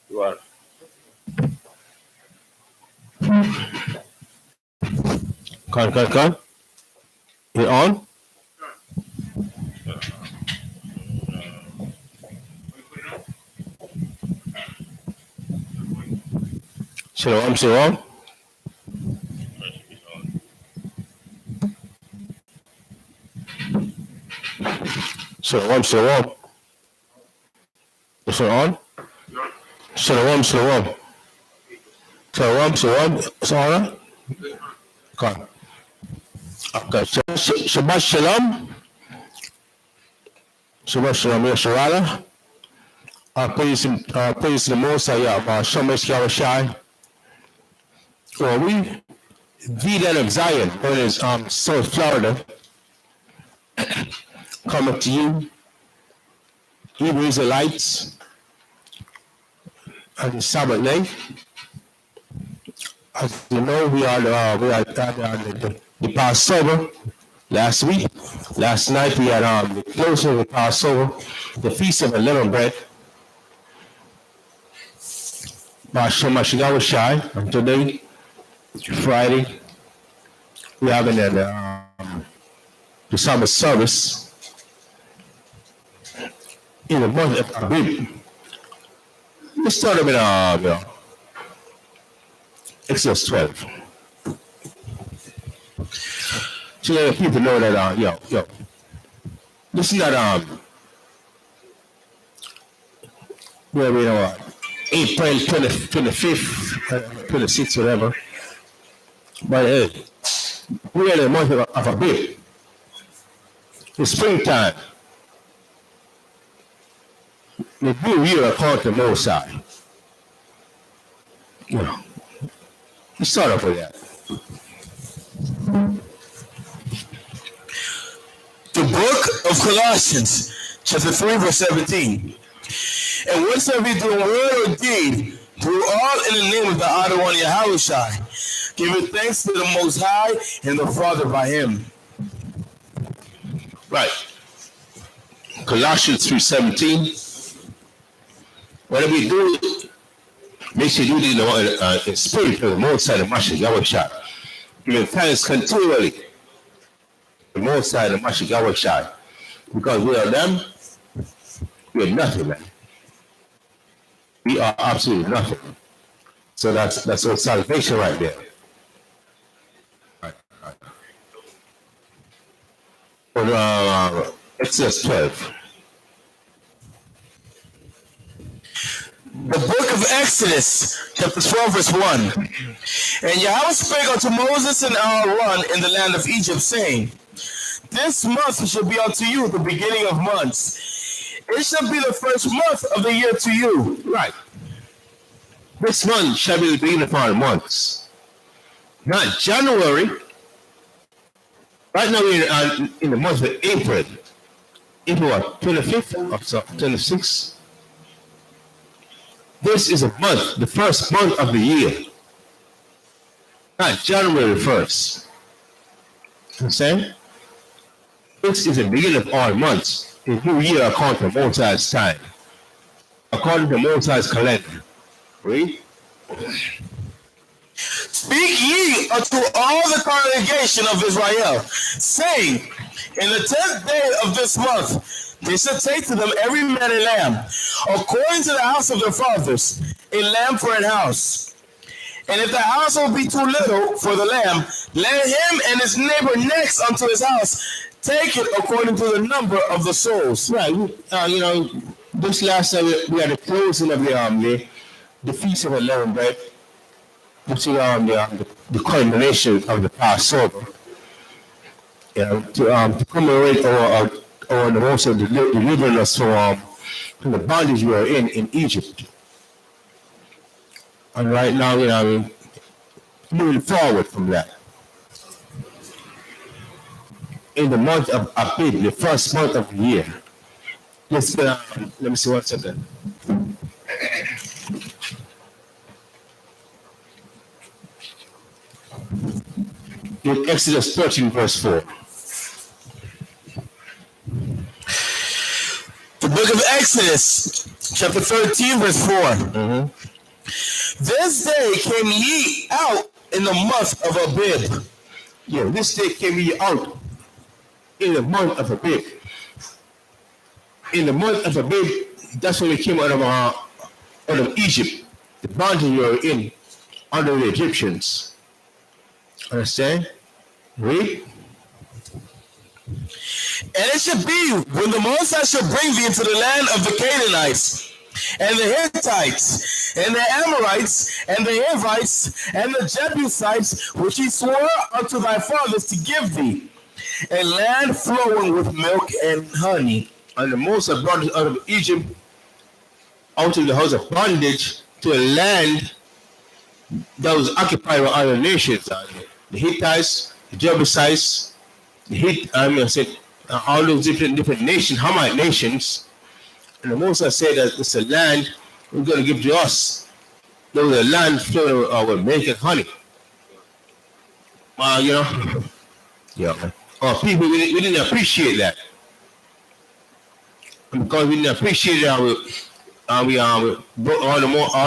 Right. Con. You on? Shalom. Shalom. Is it on? Shalom. Shalom. It's all right? Con. Okay. Shabbat Shalom. Shabbat Shalom. Yasharala. Praise the Most High. Shemesh Yahushai. Well, we V-Land of Zion, known as South Florida, coming to you, Hebrew Israelites, on the Sabbath day. As you know, we are the Passover last week. Last night we had the closing of the Passover, the Feast of Unleavened Bread. Shemesh Yahushai, and today, Friday, we are having the Sabbath service in the month of Abib. Let's start with Exodus 12. So let people know that this is not where we are April 25th, 26th, whatever. But we are in the month of Abib. It's springtime. The new year according to Mosai. Let's start off with that. The book of Colossians, chapter 3, verse 17. And whatsoever you do in word or deed, do all in the name of the Honored One Yahushai, giving thanks to the Most High and the Father by Him. Right. Colossians 3:17. Whatever we do, make sure you do it in spirit of the Most High, the Mashiach Yahushai. Giving thanks continually to the Most High, the Mashiach Yahushai. Because we are them, we are nothing, man. We are absolutely nothing. So that's our salvation right there. Right. Exodus 12. The book of Exodus, chapter 12, verse 1. And Yahweh spake unto Moses and Aaron in the land of Egypt, saying, This month shall be unto you the beginning of months. It shall be the first month of the year to you. Right. This month shall be the beginning of our months. Not January. Right now we're in the month of April. April what? 25th or 26th? This is a month, the first month of the year. Not January 1st. Understand? This is the beginning of all months. The new year according to Mosai's time. According to Mosai's calendar. Read. Speak ye unto all the congregation of Israel, saying, In the 10th day of this month, they shall take to them every man a lamb, according to the house of their fathers, a lamb for an house. And if the household be too little for the lamb, let him and his neighbor next unto his house take it according to the number of the souls. Right. This last time we had the closing of the Feast of Unleavened Bread, which is the culmination of the Passover. To commemorate our the also delivering us from the bondage we were in Egypt. And right now, moving forward from that. In the month of Abib, the first month of the year. Let me see 1 second. in Exodus 13, verse 4. The book of Exodus, chapter 13, verse 4. Mm-hmm. This day came ye out in the month of Abib. Yeah, this day came ye out in the month of Abib. In the month of Abib, that's when we came out of Egypt. The bondage we were in under the Egyptians. Understand? Read. And it shall be when the Most High shall bring thee into the land of the Canaanites, and the Hittites, and the Amorites, and the Hivites, and the Jebusites, which he swore unto thy fathers to give thee, a land flowing with milk and honey. And the Most High brought us out of Egypt, out of the house of bondage, to a land that was occupied by other nations. The Hittites, the Jebusites, all those different nations, Hamite nations. And the Most High said that it's a land we're going to give to us. There was a land flowing with milk and honey. Yeah. People, we didn't appreciate that. And because we didn't appreciate it, we broke all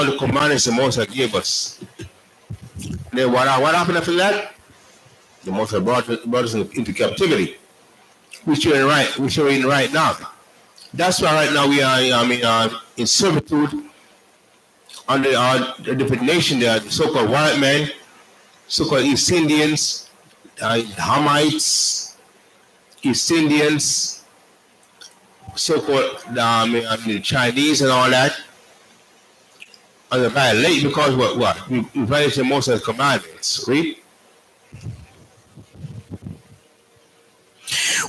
the commandments the Most High gave us. Then what happened after that? The Most High brought us into captivity, which we're in right now. That's why right now we are in servitude under a different nation. There are the so-called white men, so-called East Indians, Hamites, East Indians, so-called the Chinese and all that. And they're very late because what? We violated most of the commandments. Read.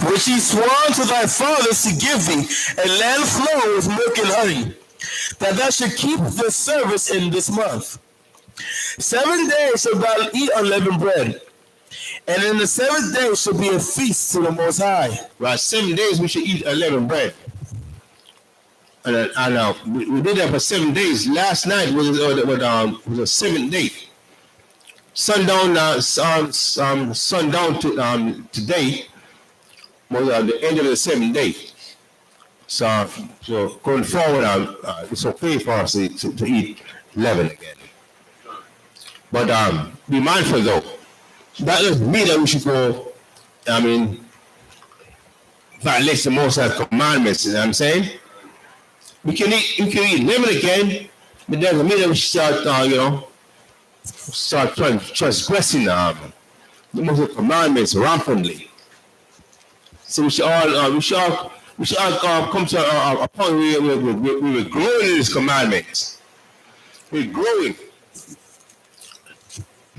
Which he swore unto thy fathers to give thee, a land flowing with milk and honey, that thou should keep this service in this month. 7 days shalt thou eat unleavened bread, and in the 7th day shall be a feast to the Most High. Right, 7 days we should eat unleavened bread. And we did that for 7 days. Last night was a 7th day. Sundown to today was the end of the 7th day. So going forward, it's okay for us to eat leaven again. But be mindful though. That doesn't mean that we should go, violate the Most High commandments, you know what I'm saying? We can eat leaven again, but that doesn't mean that we should start transgressing the Most High commandments rampantly. So we should all come to a point where we're growing in these commandments. We're growing.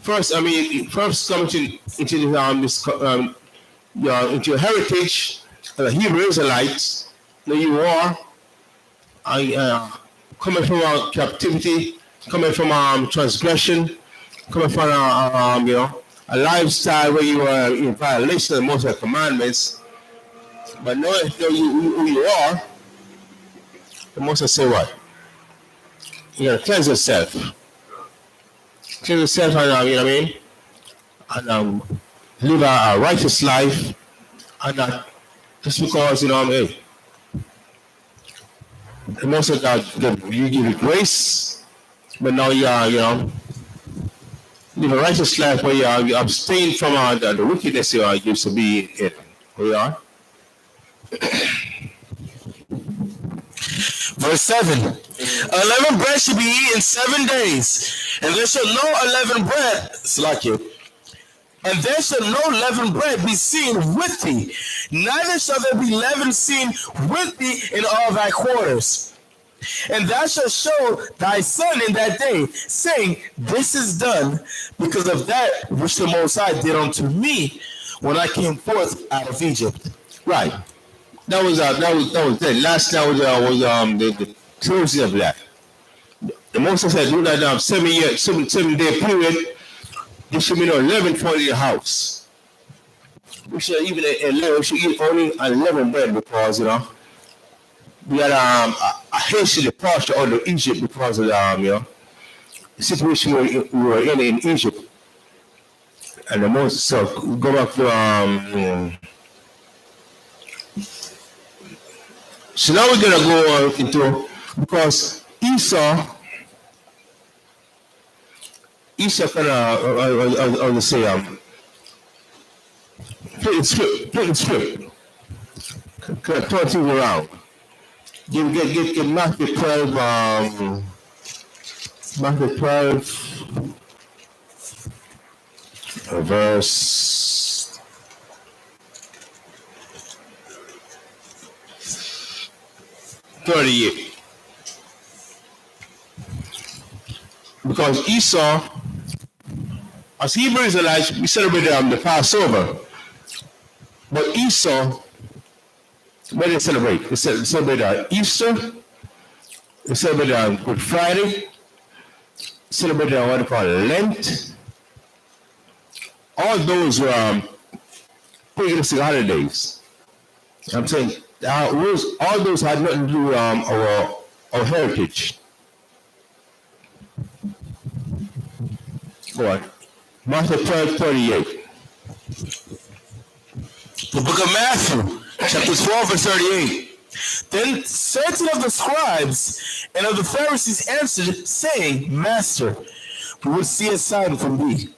First come into your heritage, the Hebrew Israelites. There you are, coming from captivity, coming from transgression, coming from a lifestyle where you are in violation of the Most High commandments. But knowing who you are, the Most High say what? You gotta cleanse yourself. Cleanse yourself and and live a righteous life, and not just because the Most High God you give you grace, but now you live a righteous life where you abstain from the wickedness you used to be in. Where you are. Verse 7. Unleavened bread shall be eaten 7 days, and there shall no unleavened bread, and there shall no leavened bread be seen with thee, neither shall there be leaven seen with thee in all thy quarters. And thou shalt show thy son in that day, saying, this is done because of that which the Most High did unto me when I came forth out of Egypt. Right. That was it. Last night was the closing of that. The Most High said, do that 7 day period. There should be no leaven for your house. We should eat only unleavened bread because we had a hasty departure out of Egypt because of the situation we were in Egypt. And the most, so go back to, so now we're going to go into, because Esau kind of, I would say, play the script, turn things around. Get Matthew 12, Matthew 12, verse 38. Because Esau, as Hebrew Israelites, we celebrate the Passover. But Esau, what do they celebrate? They celebrate Easter, they celebrate Good Friday, celebrate what they call Lent. All those were paganistic holidays. I'm saying all those had nothing to do with our heritage. Go on. Matthew 12:38. The book of Matthew, chapter 12, verse 38. Then certain of the scribes and of the Pharisees answered, saying, Master, we will see a sign from thee.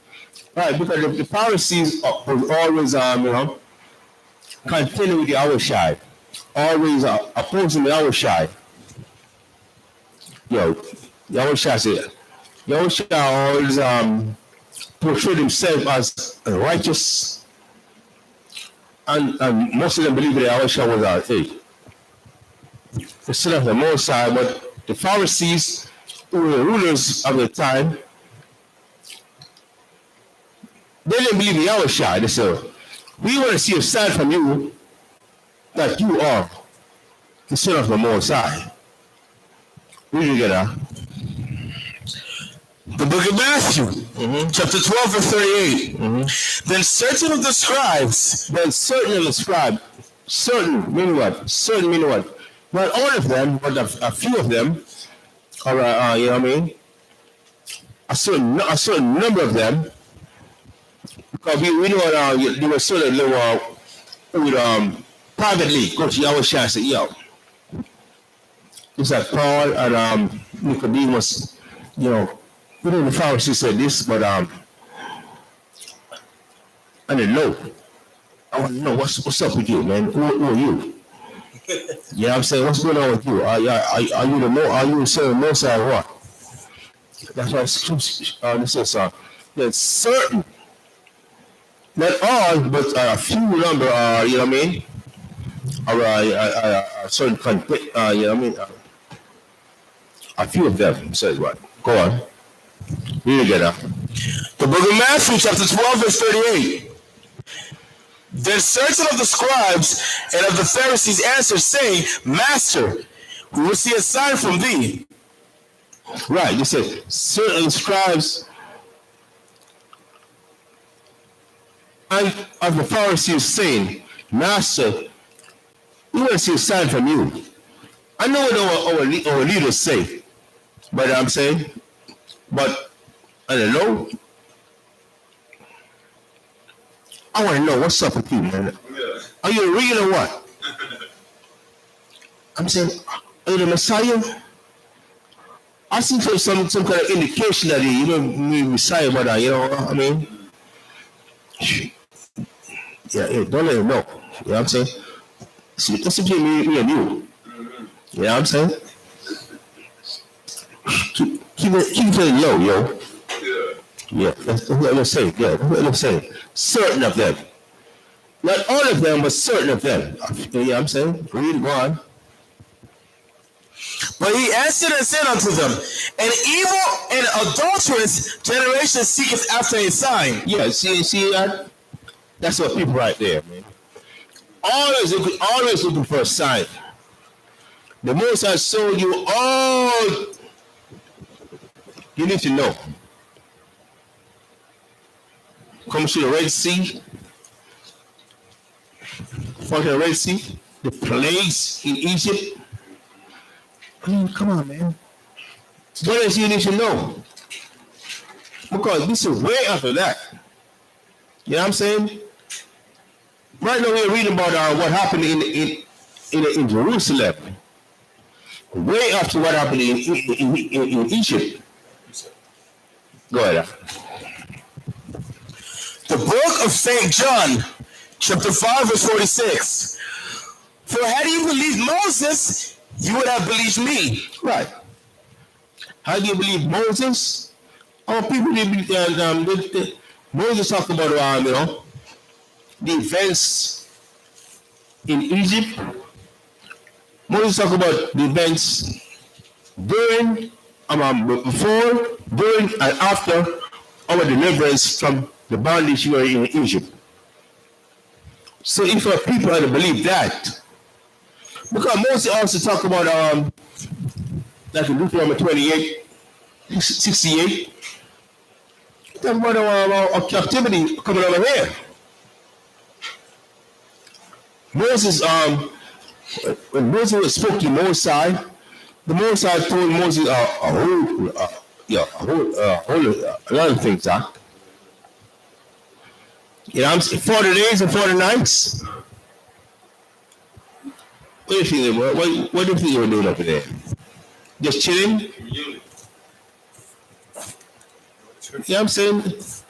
Right, because the Pharisees was always, contending with the Awashai, always opposing the Awashai. The Awashai said, the Awashai always portrayed himself as righteous, and most of them believe that Awashai was the son of the Most High, but the Pharisees, who were the rulers of the time, they didn't believe in Yahushua. They said, we want to see a sign from you that you are the son of the Most High. Where did you get that? The book of Matthew, chapter 12, verse 38. Then certain of the scribes, certain meaning what? Certain meaning what? Not all of them, but a few of them, or you know what I mean? A certain number of them, because we know they were sort of would privately go to Yahushua and say, yo, it's like Paul and Nicodemus, the Pharisees said this, but I didn't know. I want to know what's up with you, man. Who are you? You know what I'm saying? What's going on with you? Are you the son of the Most High or what? That's why this is that's certain. Not all, but a few number, you know what I mean? Or a certain conflict, you know what I mean? A few of them says what? Go on. Read again now. The book of Matthew, chapter 12, verse 38. Then certain of the scribes and of the Pharisees answered, saying, Master, we will see a sign from thee. Right, you said certain scribes and of the Pharisees saying, Master, we want to see a sign from you. I know what our leaders say, but I'm saying, but I don't know. I want to know what's up with you, man. Are you real or what? I'm saying, are you the Messiah? I see some kind of indication that you don't mean Messiah, but you know what I mean? Yeah, don't let him know. You know what I'm saying? See, that's between me and you. You know what I'm saying? Keep it low, yo. Yeah, that's what I'm saying. Yeah, that's what I'm saying. Certain of them. Not all of them, but certain of them. You know what I'm saying? Read, go on. But he answered and said unto them, an evil and adulterous generation seeketh after a sign. Yeah, see that? That's what people right there, man. Always looking for a sign. The Most High showed you all you need to know. Come to the Red Sea. For the Red Sea, the plagues in Egypt. I mean, come on, man. What else you need to know? Because this is way after that. You know what I'm saying? Right now we're reading about what happened in Jerusalem. Way after what happened in Egypt. Go ahead. The book of St. John, chapter 5, verse 46. For had you believed Moses, you would have believed me. Right. How do you believe Moses? Our people did Moses talked about the events in Egypt. Moses talked about the events during, before, during, and after our deliverance from the bondage we were in Egypt. So if our people had to believe that, because Moses also talked about like in Deuteronomy 28, 68, talk about our captivity coming over here. Moses, when Moses spoke to Moses, the Moses told Moses a lot of things, huh? You know, 40 days and 40 nights. What do you think? What do you think you were doing up there? Just chilling? You know what I'm saying?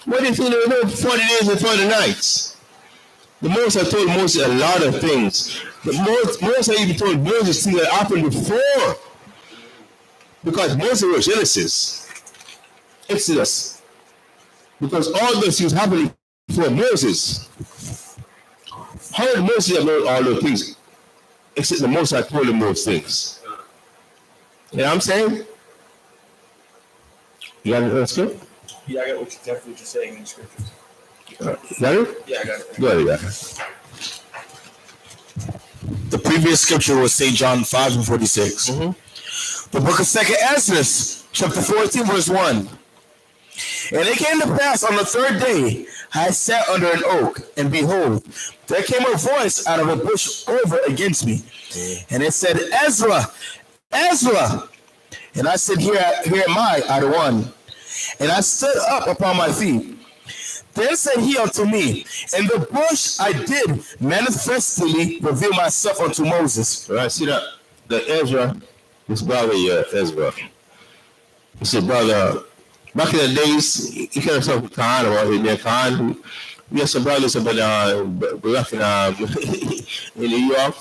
What do you think they were doing 40 days and 40 nights? The Moses told Moses a lot of things. The Moses even told Moses things that happened before. Because Moses was Genesis, Exodus. Because all those things happened before Moses. How did Moses have known all those things? Except the Moses told him those things. You know what I'm saying? You got it, that's good? Yeah, I got exactly what you're saying in the scriptures. Is that it? Yeah, I got it. Go ahead, yeah. The previous scripture was St. John 5 and 46. The book of 2nd Ezra, chapter 14, verse 1. And it came to pass on the third day, I sat under an oak, and behold, there came a voice out of a bush over against me. And it said, Ezra, Ezra. And I said, Here am I the one. And I stood up upon my feet. Then said he unto me, In the bush I did manifestly reveal myself unto Moses. Right, see that? The Ezra, this brother here, Ezra. He said, brother, back in the days, he kind of talk with Kahan about it there, Kahan. We have some brothers about back in New York.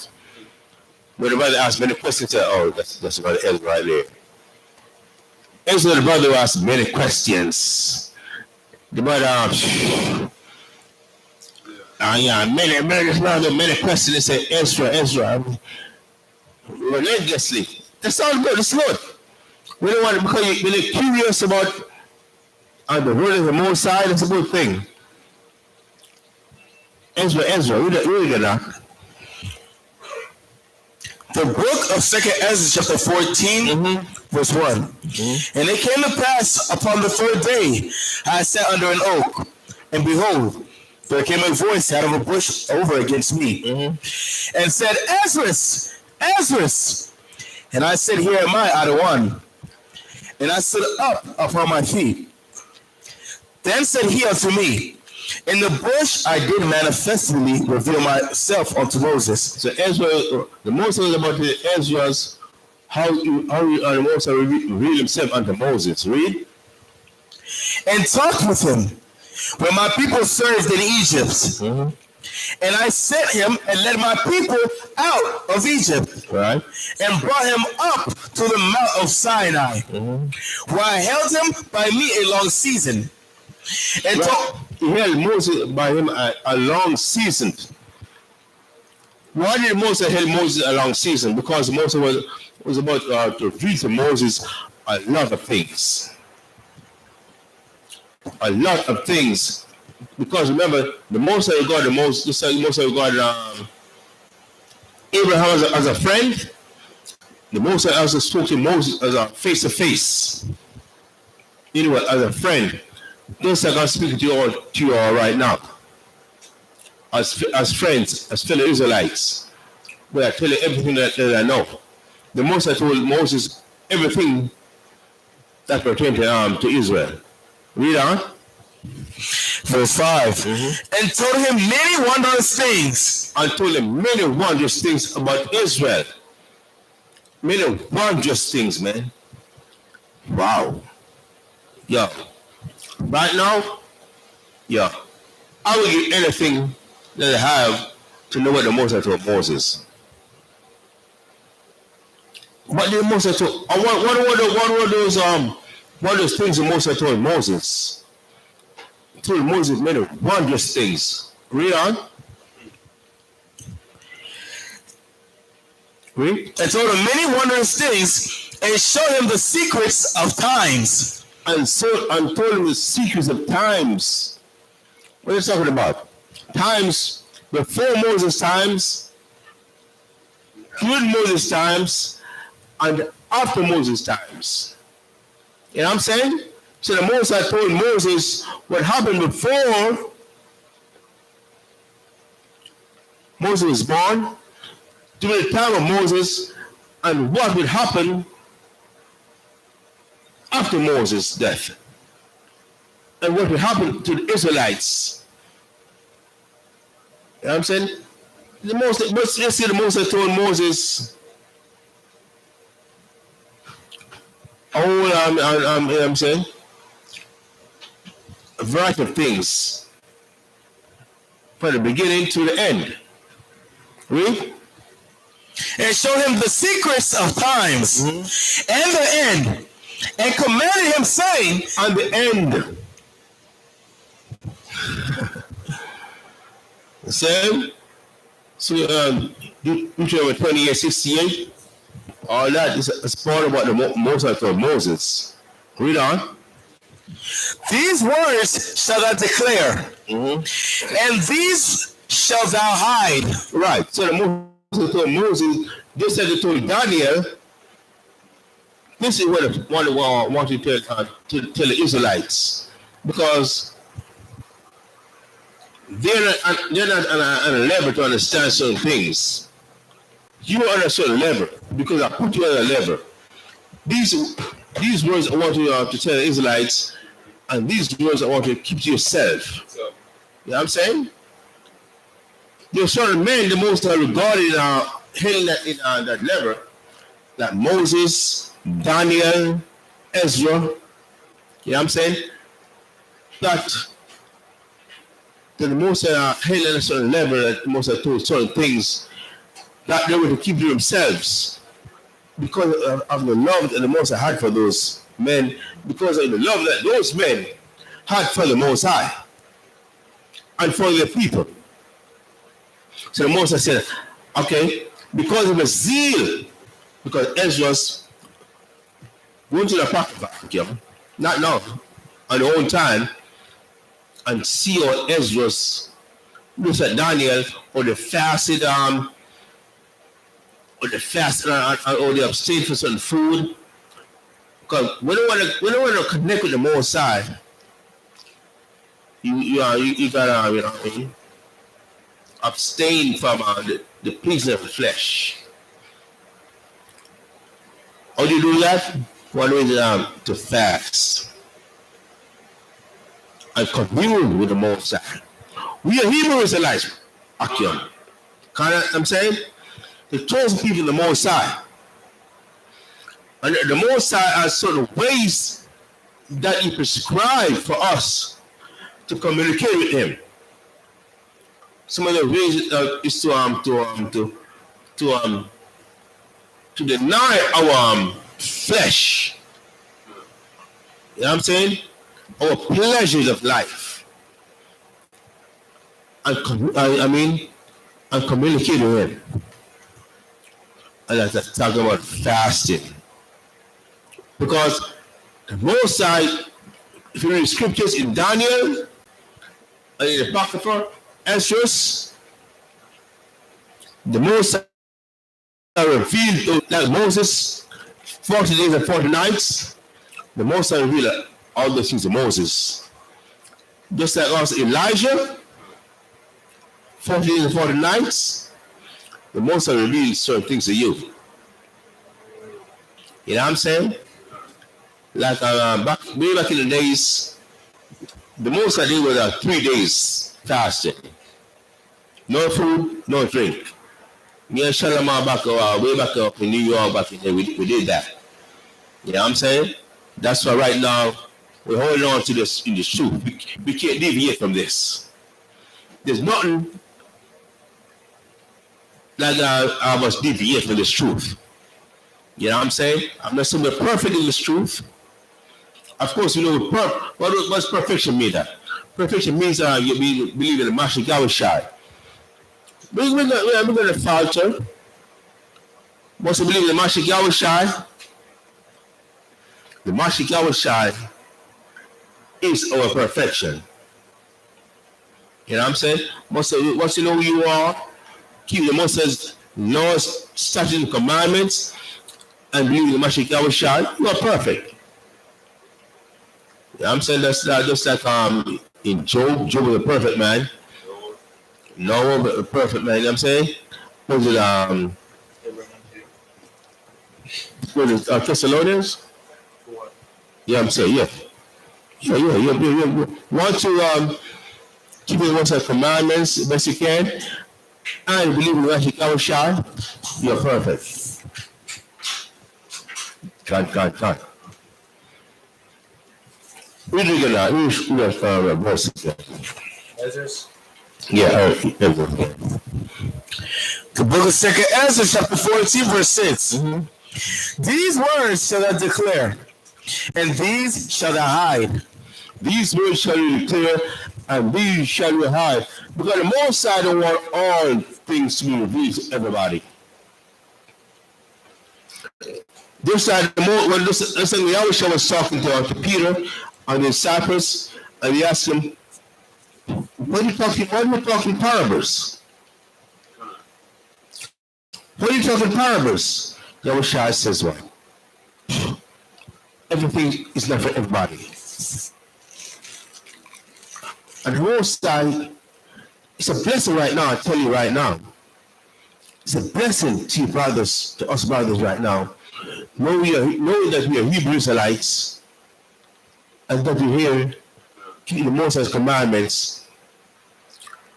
But the brother asked many questions, said, oh, that's brother Ezra right there. Ezra, the brother, asked many questions. The brother, many questions. They said, Ezra, relentlessly. That sounds good, it's good. We don't want to, because when you're curious about the word of the Most High, that's a good thing. Ezra, read it now. The book of 2nd Ezra, chapter 14, verse 1. And it came to pass upon the third day, I sat under an oak, and behold, there came a voice out of a bush over against me, and said, Ezra. And I said, Here am I the one. And I stood up upon my feet. Then said he unto me, In the bush I did manifestly reveal myself unto Moses. So Ezra, the Moses was about Ezra's how the Moses revealed himself unto Moses. Read. And talked with him when my people served in Egypt. And I sent him and led my people out of Egypt. Right. And brought him up to the mount of Sinai, where I held him by me a long season. And right. He held Moses by him a long season. Why did Moses hold Moses a long season? Because Moses was about to reveal to Moses a lot of things. A lot of things. Because remember, the Most High God, Abraham as a friend, the Most High also spoke to Moses as a face-to-face. Anyway, as a friend. Those are going to speak to you all right now. As friends, as fellow Israelites. But I tell you everything that I know. The Most High told Moses everything that pertained to Israel. Read on. Verse 5. And told him many wondrous things. And told him many wondrous things about Israel. Many wondrous things, man. Wow. Yeah. Right now, yeah, I will give anything that I have to know what the Moses told Moses. What did Moses told? What were those things that Moses told Moses? He told Moses many wondrous things. Read on. Read. And told him many wondrous things, and showed him the secrets of times. And told him the secrets of times. What are you talking about? Times before Moses' times, during Moses' times, and after Moses' times. You know what I'm saying? So the Moses told Moses what happened before Moses was born, during the time of Moses, and what would happen after Moses' death. And what would happen to the Israelites. You know what I'm saying? Let's see the Moses told Moses, you know what I'm saying? A variety of things. From the beginning to the end. Read. And showed him the secrets of times, and the end, and commanded him, saying, and the end. Same. So, Deuteronomy 28:68. All that is part of what the Moses told Moses. Read on. These words shall thou declare, and these shall thou hide. Right. So the Moses told Moses, just as they told Daniel, this is what I want to tell the Israelites. Because they're not on a level to understand certain things. You are on a certain level because I put you on a level. These words I want you to tell the Israelites, and these words I want you to keep to yourself. You know what I'm saying? There are certain men the most are regarded in that level, like Moses, Daniel, Ezra. You know what I'm saying? That the most are held at a certain level, that the most are told certain things that they were to keep to themselves because of the love that the Most High had for those men, because of the love that those men had for the Most High and for their people. So the Most High said, okay, because of the zeal, because Ezra's went to the Apocrypha, not now, on their own time, and see how Ezra's looks at Daniel, or the fasted, or they abstain from certain food. Because when you want to connect with the Most High, you gotta abstain from the pleasing of the flesh. How do you do that? One way is to fast and commune with the Most High. We are Hebrew Israelites, Akim. I'm saying? The chosen people of the Most High. And the Most High has certain ways that He prescribed for us to communicate with Him. Some of the ways is to deny our flesh. You know what I'm saying? Our pleasures of life. And communicate with Him. And that's talking about fasting. Because the Most High, if you read the scriptures in Daniel, and in the Apocrypha, Esdras, the Most High revealed like Moses, 40 days and 40 nights. The Most High revealed all those things to Moses. Just like also Elijah, 40 days and 40 nights. The Most High reveals certain things to you. You know what I'm saying? Like way back in the days, The most I did was 3 days fasting. No food, no drink. Me and Shalamah way back up in New York, back in there, we did that. You know what I'm saying? That's why right now we're holding on to this in the truth. We can't deviate from this. There's nothing like I must deviate from this truth. You know what I'm saying? I'm not saying we're perfect in this truth. Of course, you know what's perfection mean that? Perfection means you believe in the Mashiach Yahushua. We're going to falter. Once you believe in the Mashiach Yahushua, the Mashiach Yahushua is our perfection. You know what I'm saying? Once you know who you are, keep the Moses' laws, statutes, and commandments, and believe in the Mashiach Yahushua, you are perfect. You know what I'm saying? That's just like in Job was a perfect man. Noah was a perfect man, you know what I'm saying? Was it Thessalonians? Yeah, I'm saying, yeah. Yeah. Want to keep the Moses' commandments best you can, and believe in the Mashiach Yahushua, you're perfect. God. We're going to verse. Yeah, the book of 2 Ezra, chapter 14, verse 6. Mm-hmm. These words shall I declare, and these shall I hide. These words shall you declare, and these shall you hide. Because the Most High don't want all things to be revealed to everybody. This side, when Yahushua was talking to Peter and the disciples, and he asked him, What are you talking parables? What are you talking parables? Yahushua says what? Everything is not for everybody. And the Most High, it's a blessing right now, I tell you right now. It's a blessing to you brothers, to us brothers right now. Knowing that we are Hebrew Israelites, and that we here keep the Most High's commandments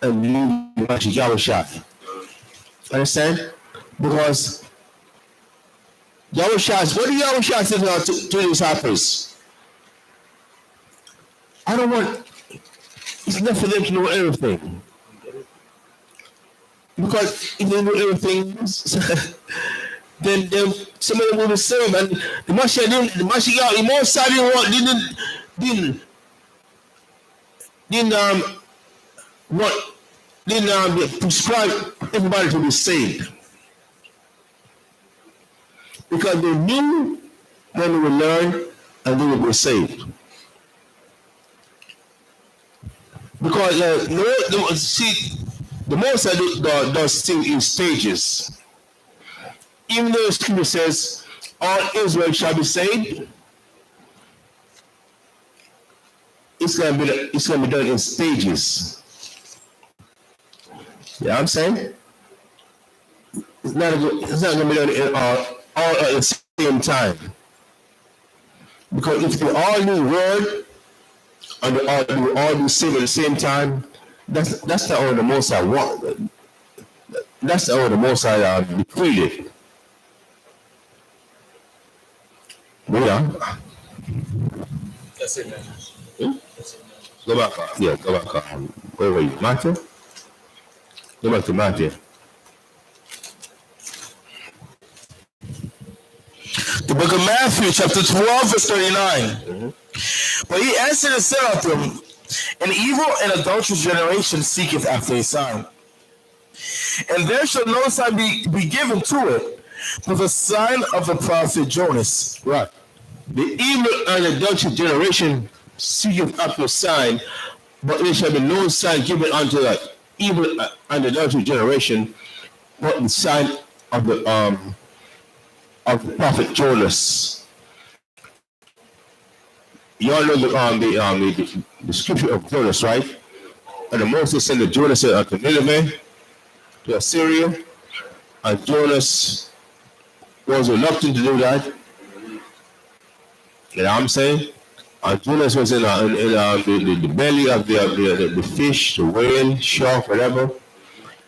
and believe in Mashiach Yahushua. Understand? Because what did Yahushua say to the disciples? I don't want, it's not for them to know everything. Because if they know everything, then some of them will be saved. And the Mashiach didn't prescribe everybody to be saved. Because they knew when they would learn and they would be saved. Because the Most High does things in stages. Even though the scripture says all Israel shall be saved, it's gonna be done in stages. You know what I'm saying? It's not gonna be done all at the same time. Because if they all do word and they all do saved at the same time, that's not all the Most High want. That's all the Most High decreed. Yeah. That's it, man. Go back. Yeah, go back. Where were you? Matthew? Go back to Matthew. The book of Matthew, chapter 12, verse 39. Mm-hmm. But he answered and said unto them, An evil and adulterous generation seeketh after a sign. And there shall no sign be given to it, but the sign of the prophet Jonas. Right. The evil and adulterous generation seeketh after a sign, but there shall be no sign given unto the evil and adulterous generation, but the sign of the prophet Jonas. You all know the scripture of Jonas, right? And the Moses sent the Jonas to Nineveh, to Assyria, and Jonas was reluctant to do that. You know what I'm saying? Jonas was in the belly of the fish, the whale, shark, whatever,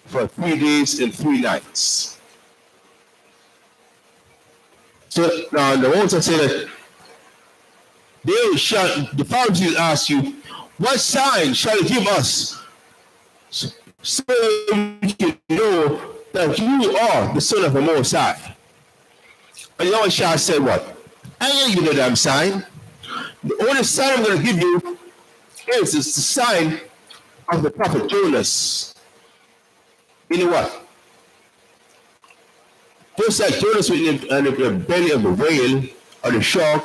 for 3 days and 3 nights. So now the Most say that the Pharisees ask you, what sign shall he give us so we can know that you are the Son of the Most High? And Yahweh Shah said what? I ain't gonna give you no damn sign. The only sign I'm going to give you is the sign of the prophet Jonas. You know what? Just like Jonas was in the belly of the whale, or the shark,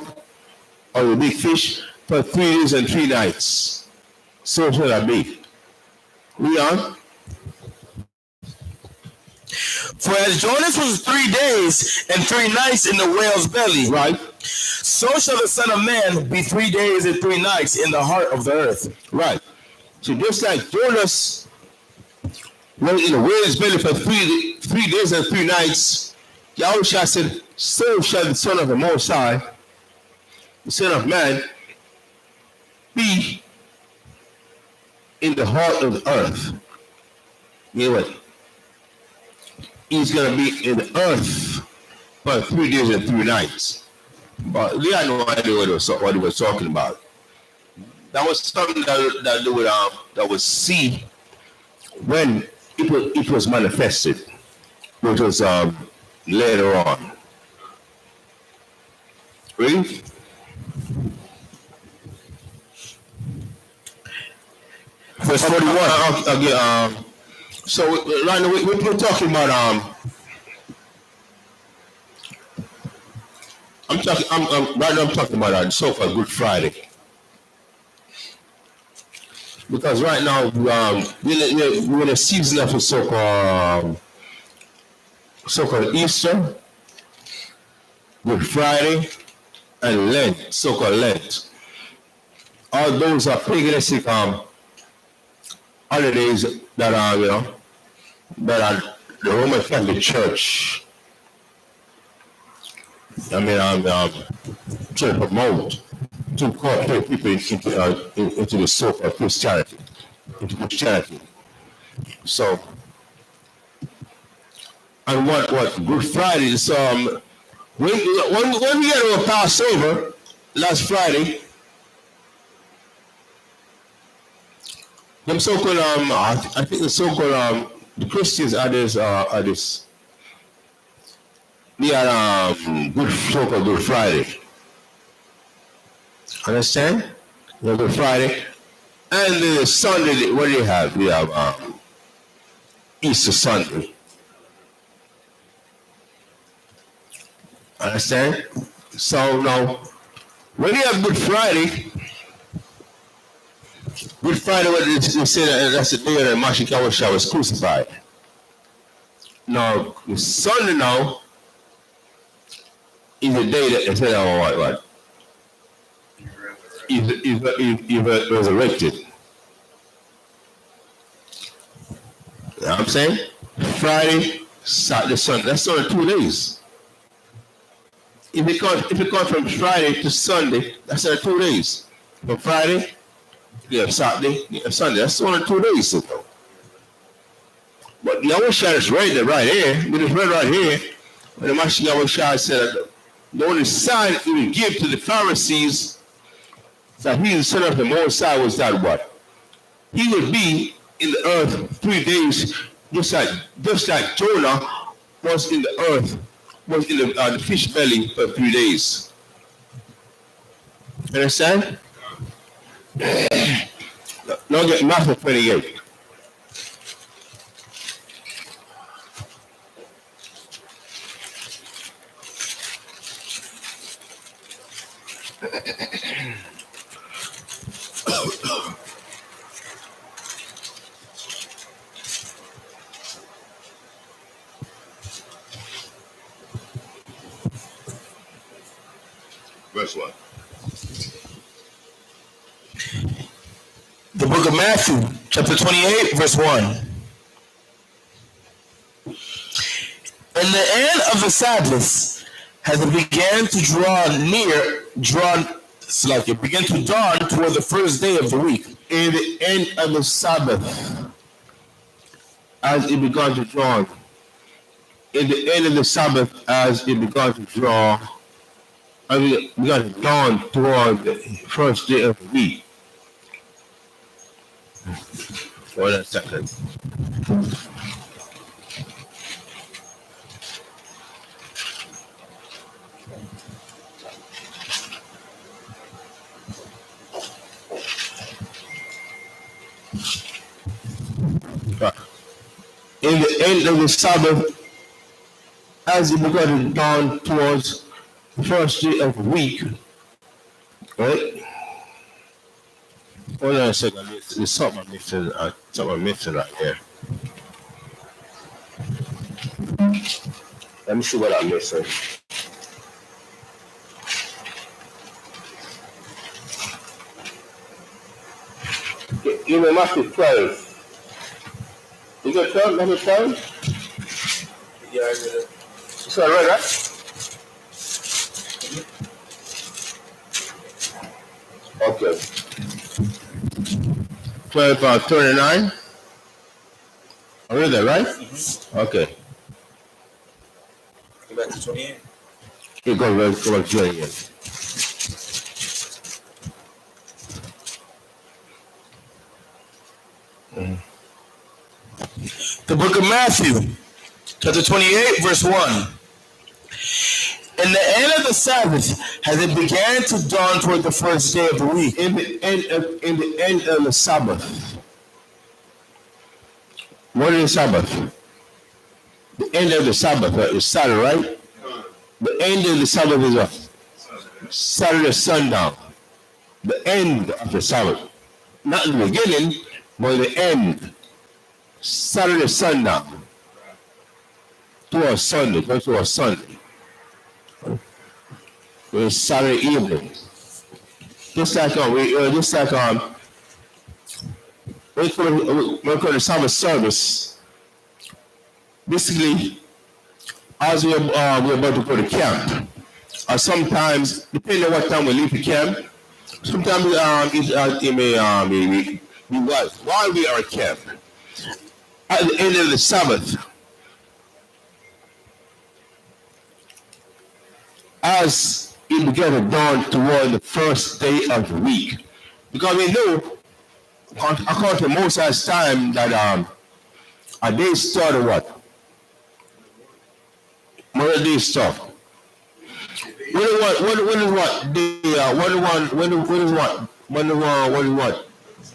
or the big fish, for 3 days and 3 nights. So shall I be. We on? For as Jonas was 3 days and 3 nights in the whale's belly, Right. so shall the Son of Man be 3 days and 3 nights in the heart of the earth. Right. So just like Jonas was in the whale's belly for 3 days and 3 nights, Yahweh said, so shall the Son of the Most High, the Son of Man, be in the heart of the earth. You know what? He's going to be in the earth for 3 days and 3 nights. But we had no idea what he was talking about. That was something that they would that was see when it was manifested, which was later on. Really? Verse 41. So right now we're talking about I'm talking about so-called Good Friday, because right now we're in a season of so-called Easter, Good Friday, and Lent, so-called Lent. All those are paganistic holidays that are that are the Roman Catholic Church. Trying to promote, to incorporate people into the so-called Christianity, into Christianity. So, and what Good Friday is, when we had our Passover last Friday, them so-called I think the so-called the Christians are this. We are so-called Good Friday. Understand? We have Good Friday. And then Sunday, what do you have? We have Easter Sunday. Understand? So now, when you have Good Friday, what they say that's the day that Mashiach was crucified. Now, Sunday now is the day that they said, oh, what? He resurrected. You know what I'm saying? Friday, Saturday, Sunday. That's only 2 days. If it comes from Friday to Sunday, that's only 2 days. From Friday, you have Saturday, you have Sunday. That's only 2 days ago. But Yahweh Shai is right here. We just read right here. When the Mashiach Yahweh Shai said the only sign he would give to the Pharisees that he is the Son of the Most High was that what? He would be in the earth 3 days, just like Jonah was in the earth, was in the fish belly for 3 days. Understand? Now get Matthew 28. Verse 1. The book of Matthew, chapter 28, verse 1. In the end of the Sabbath, as it began to draw It's like it began to dawn toward the first day of the week. In the end of the Sabbath, as it began to dawn. In the end of the Sabbath, as it began to draw, as it began to dawn toward the first day of the week. Hold on a second. In the end of the Sabbath, as it began to dawn towards the first day of the week, right? Hold on a second. There's something I'm missing right here. Let me see what I'm missing. You must be 12. You got 12? Number 12? Yeah, I did it. It's all right, right? Okay. 12, 29. I read that, right? Mm-hmm. Okay. Go back to 28. You go back to 28. The book of Matthew, chapter 28, verse 1. In the end of the Sabbath, as it began to dawn toward the first day of the week. In the end of the Sabbath. What is Sabbath? The end of the Sabbath is Saturday, right? The end of the Sabbath is what? Saturday sundown. The end of the Sabbath. Not the beginning, but the end. Saturday sundown. To a Sunday, go to a Sunday. It's Saturday evening. Just like we call the Sabbath service. Basically, as we're about to go to camp, or sometimes, depending on what time we leave the camp, sometimes it may be while we are at camp. At the end of the Sabbath, as it began to dawn toward the first day of the week, because we know, according to Moses' time, that a day started what? What a day start? When is what day? When is what?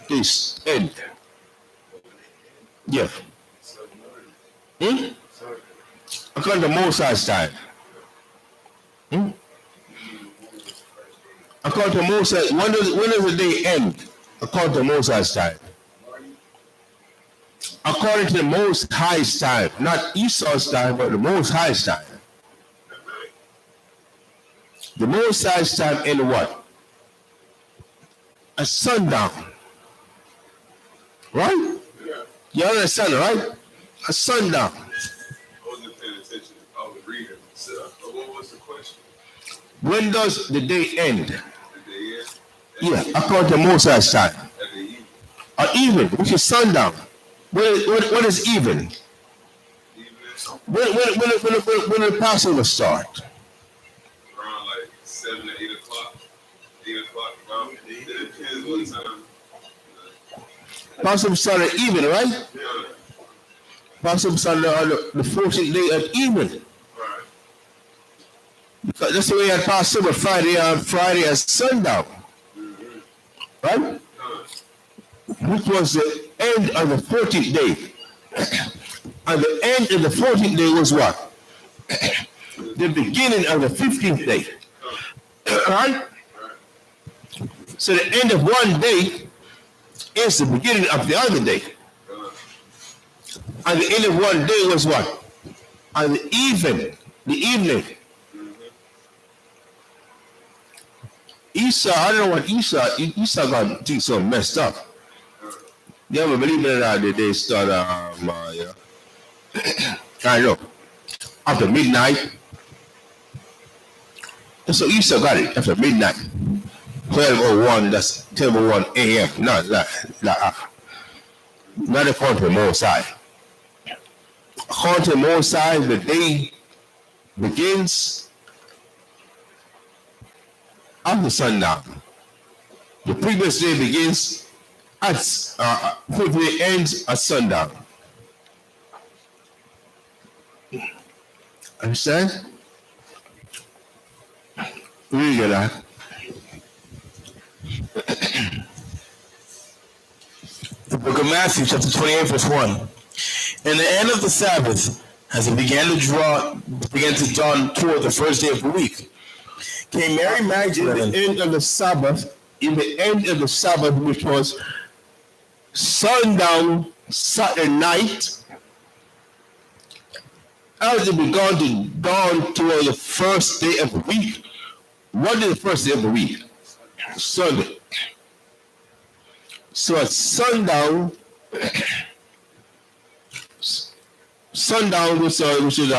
This end. Yeah. According to Moses' time. According to Moses, when does the day end? According to Moses' time. According to the Most High's time, not Esau's time, but the Most High's time. The Most High's time in what? A sundown. Right? Yeah. You understand, right? A sundown. I wasn't paying attention. I was reading. So, what was the question? When does the day end? The day is? Yeah, according to Moses' time. At the evening. Even, which is sundown. What is even? Evening. When the Passover start? Around like 7 to 8 o'clock. 8 o'clock. It depends what time. Passover started even, right? Yeah. Passover started on the 14th day of even. Right. Because that's the way at Passover, Friday at sundown. Right? Which was the end of the 14th day. And the end of the 14th day was what? The beginning of the 15th day. Right? So the end of one day is the beginning of the other day. And the end of one day was what? And the evening. Esau, I don't know what Esau got things so messed up. You ever believe it or not that they start, I know, after midnight. And so Esau got it after midnight. 12:01. That's 12:01 a.m. Not according to Most High. According to Most High, the day begins after sundown. The previous day begins at quickly ends at sundown. Understand? Read that. The book of Matthew, chapter 28, verse 1. In the end of the Sabbath, as it began to dawn toward the first day of the week, came Mary Magdalene. In the end of the Sabbath, which was sundown Saturday night, as it began to dawn toward the first day of the week. What is the first day of the week? Sunday. So at sundown, which is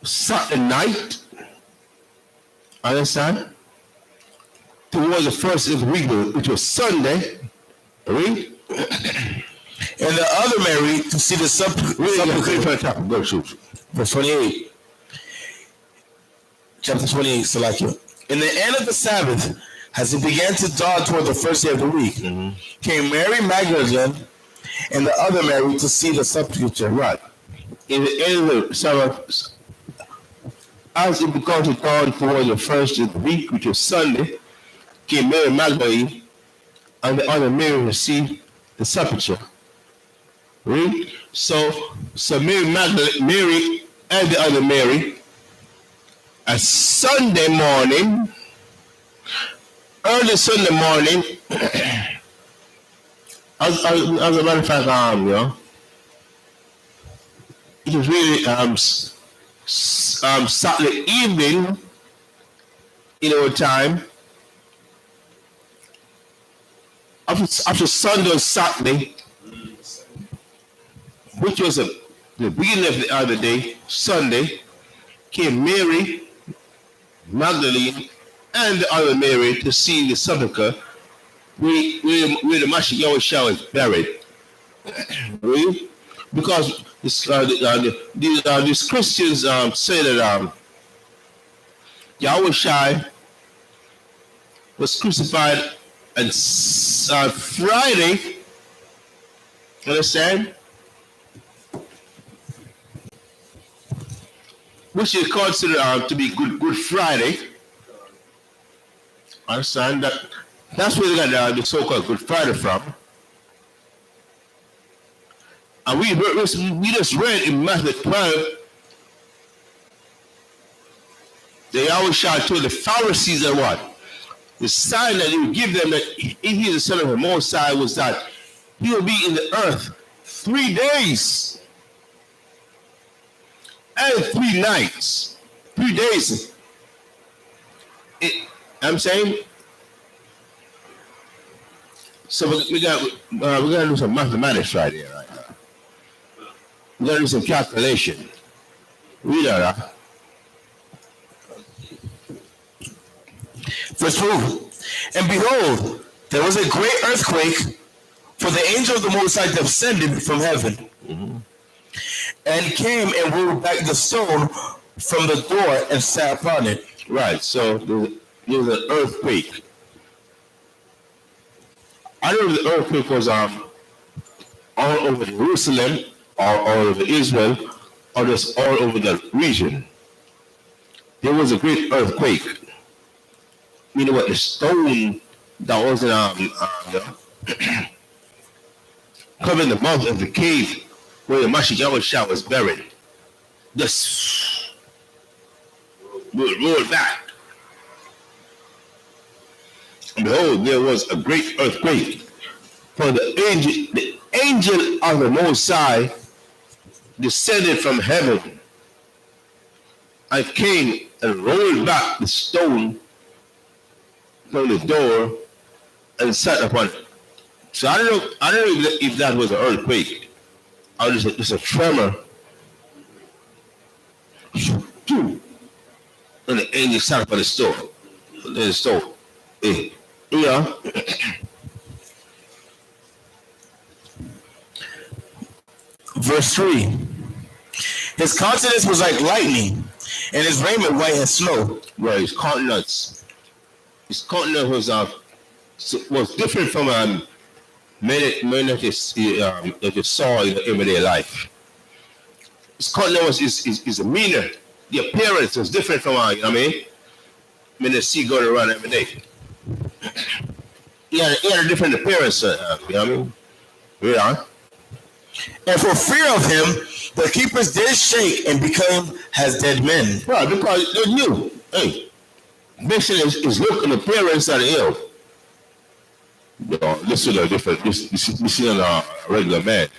Saturday night, understand? Towards the first of the week, which was Sunday, read. And the other Mary to see the supplication. Go shoot. Verse 28. Chapter 28, Salakia. In the end of the Sabbath, as it began to dawn toward the first day of the week, came Mary Magdalene and the other Mary to see the sepulchre. Right. In the end of the Sabbath, as it began to dawn toward the first of the week, which was Sunday, came Mary Magdalene and the other Mary to see the sepulchre. Read. So Mary Magdalene, Mary and the other Mary, a Sunday morning, early Sunday morning, as a matter of fact, it was really Saturday evening in our time. After Sunday and Saturday, which was the beginning of the other day, Sunday, came Mary Magdalene and the other Mary to see the sepulchre where the Mashiach Yahushua was buried. Really? Because these Christians say that Yahushua was crucified on Friday. Understand? Which is considered to be Good Friday. Understand that? That's where they got the so-called Good Friday from. And we just read in Matthew 12, the Yahushua told the Pharisees that what? The sign that he would give them that he is the Son of the Most High was that he will be in the earth 3 days. And 3 nights, 3 days. I'm saying. So we got to do some mathematics right here, right now. We got to do some calculation. Read that. Verse 2. And behold, there was a great earthquake, for the angel of the Most High descended from heaven. And came and rolled back the stone from the door and sat upon it. Right, so there was an earthquake. I don't know if the earthquake was all over Jerusalem, or all over Israel, or just all over the region. There was a great earthquake. You know what? The stone that was covering the mouth of the cave where the Mashiach Yahushua was buried, just rolled back. And behold, there was a great earthquake. For the angel of the Most High descended from heaven and came and rolled back the stone from the door and sat upon it. So I don't know if that was an earthquake. Or just a tremor. And the angel sat upon the stone. So, yeah. Verse 3. His countenance was like lightning, and his raiment white as snow. Right, his countenance was different from many that you saw in the everyday life. His countenance is demeanor. The appearance was different from you know what I mean? When you see going around every day. He had a different appearance, you know what I mean? Yeah. And for fear of him, the keepers did shake and became as dead men. Right, because they knew, hey, basically his look and appearance are ill. You know, this is a different, this is a regular man.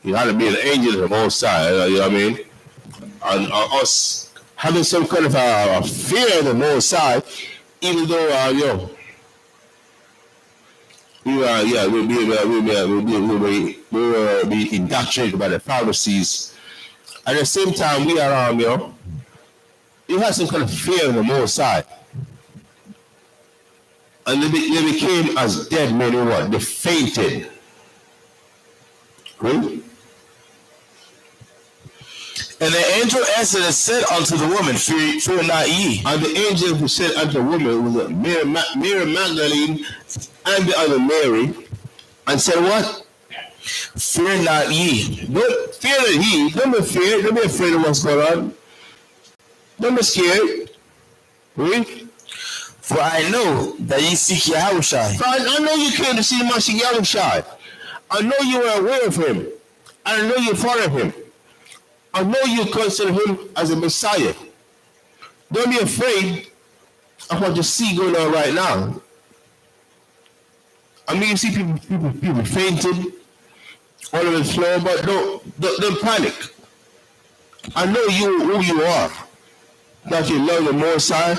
He had to be an angel of the Most High, you know what I mean? And us having some kind of a fear of the Most High, even though, we will be indoctrinated by the Pharisees. At the same time, we are, you have some kind of fear of the Most High. And they became as dead men or what? They fainted. Right? And the angel answered and said unto the woman, Fear not ye. And the angel who said unto the woman was Mary Magdalene and the other Mary, and said what? Fear not ye. Don't fear not ye. Don't be feared. Don't be afraid of what's going on. Don't be scared. Right? For I know that ye seek Yahushua. I know you came to see Mashiach Yahushua. I know you are aware of him. I know you follow him. I know you consider him as a Messiah. Don't be afraid of what you see going on right now. I mean, you see people fainting all over the floor, but don't panic. I know who you are. That you love the Most High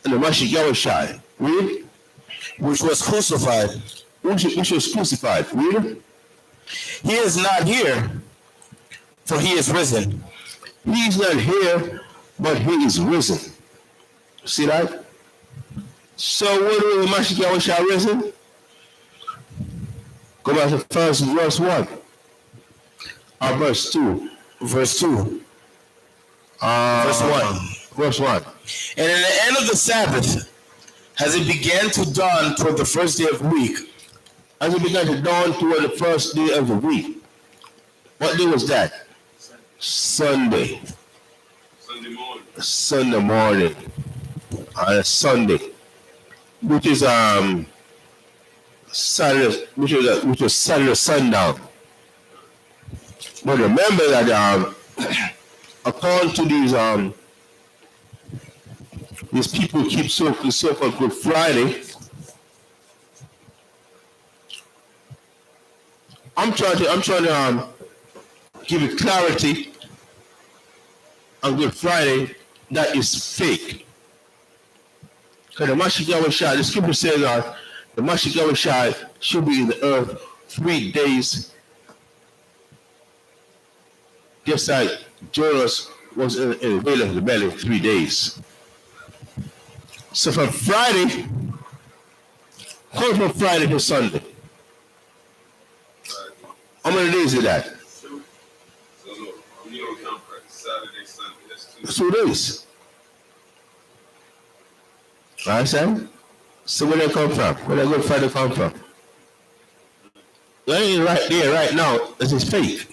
and the Mashiach Yahushua. Really? Which was crucified. Which was crucified. Really? He is not here, for he is risen. He is not here, but he is risen. See that? So what do the Mashiach Yahushua risen? Go back to first verse 1. Or verse 2. Verse 2. Verse 1. Verse 1. And in the end of the Sabbath, as it began to dawn toward the first day of the week. As it began to dawn toward the first day of the week. What day was that? Sunday. Sunday morning. On a Sunday. Which is Saturday, which was Saturday sundown. But remember that according to these people who keep so-called Good Friday, I'm trying to give you clarity on Good Friday that is fake. Because the Mashiach Yahushua, the scripture says that the Mashiach Yahushua should be in the earth 3 days. Just like Jonas was in the belly of the belly 3 days. So from Friday, come from Friday to Sunday. How many days is that? So you don't count Saturday, Sunday. That's 2 days. Understand? So where they come from? Where that Good Friday come from? That ain't right there, right now. This is fake.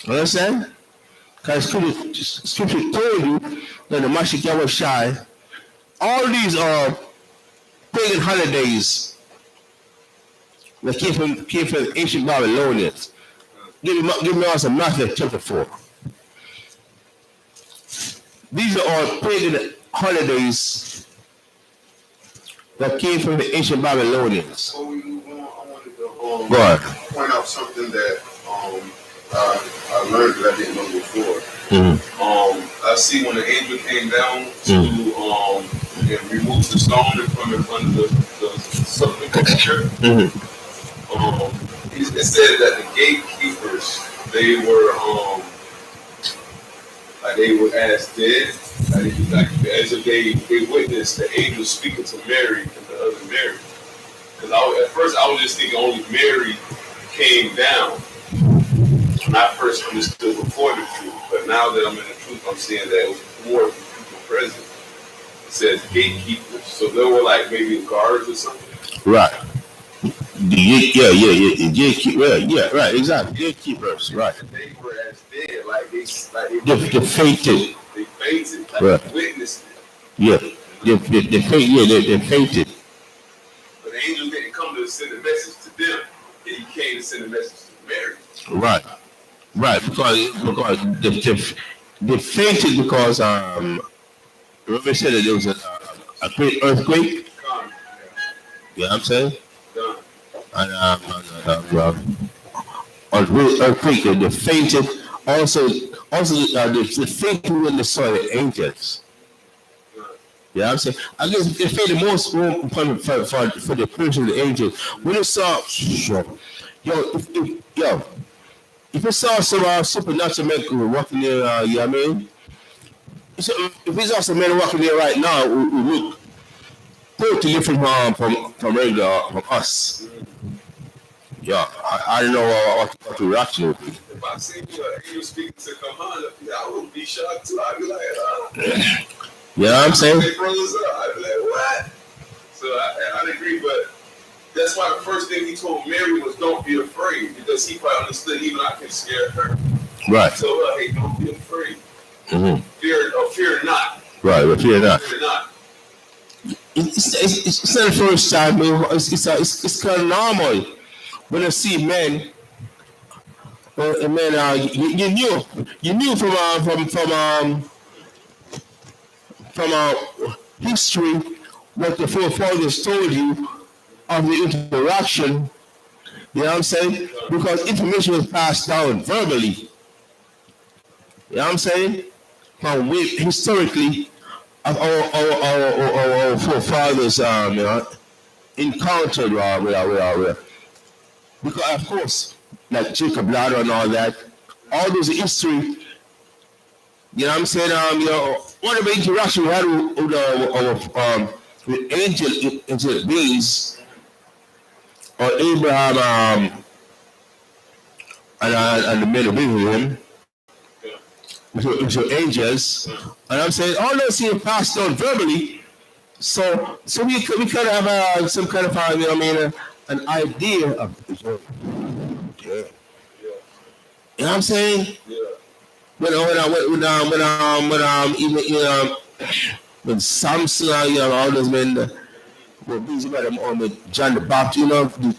Understand? Because scripture told you that the Mashiach Yahushua, all these are pagan holidays that came from the ancient Babylonians. Give me also Matthew chapter 4. These are all pagan holidays that came from the ancient Babylonians. Before we move on, I wanted to Go ahead. point out something that I learned that I didn't know before. Mm-hmm. I see when the angel came down to and removed the stone from in front of the sepulchre. It said that the gatekeepers, they were like they were as dead, like as if they witnessed the angel speaking to Mary and the other Mary. Because at first I was just thinking only Mary came down. When I first understood before the truth, but now that I'm in the truth, I'm seeing that it was more people present. It says gatekeepers, so there were like maybe guards or something. Right. Yeah, right, exactly. Gatekeepers, right. And they were as dead, like they fainted. They fainted, like right. They witnessed it. Yeah, they fainted. But the angel didn't come to send a message to them. He came to send a message to Mary. Right, because they fainted because remember I said that there was a great earthquake. You know what I'm saying? And on great earthquake, they fainted. Also, they fainted when they saw the angels. You know what I'm saying? I guess they fainted most for the person of the angels. When they saw, if you saw some supernatural men walking there, you know what I mean? If we saw some men walking there right now, we look totally different from us. Yeah, I don't know what the reaction would be. If I seen you speaking to Kahan, I would be shocked too. I'd be like, you know what I'm saying? They brothers up. I'd be like, what? So I'd agree, but that's why the first thing he told Mary was, "Don't be afraid," because he probably understood even I can scare her. Right. So hey, don't be afraid. Mm-hmm. Fear not. Right, but fear not. Fear not. It's not the first time, man. It's kind of normal when I see men. You knew from history what the forefathers told you of the interaction. You know what I'm saying? Because information was passed down verbally. You know what I'm saying? From historically, of our forefathers encountered with because of course, like Jacob Ladder and all that, all those history. You know what I'm saying? Whatever interaction we had with angel beings or Abraham and the men of him. With your angels, and I'm saying all those things passed on verbally, so we kind of have some kind of an idea of you know what I'm saying? When Samson, all those men were busy with John the Baptist,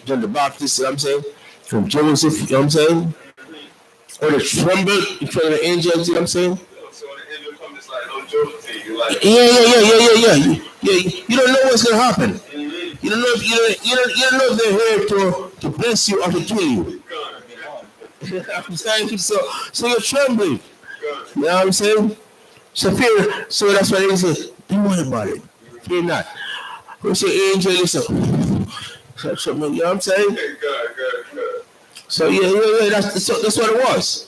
John the Baptist, you know what I'm saying? From Joseph, you know what I'm saying? Or they trembled in front of the angels, you know what I'm saying? So when the angel comes, it's like no joke to you. Like, Yeah. You don't know what's gonna happen. Mm-hmm. You don't know if they're here to bless you or to kill you. I'm saying, so you're trembling. You know what I'm saying? So that's why they say, don't worry about it. Fear not. When you say angel, listen. You know what I'm saying? God. So that's what it was.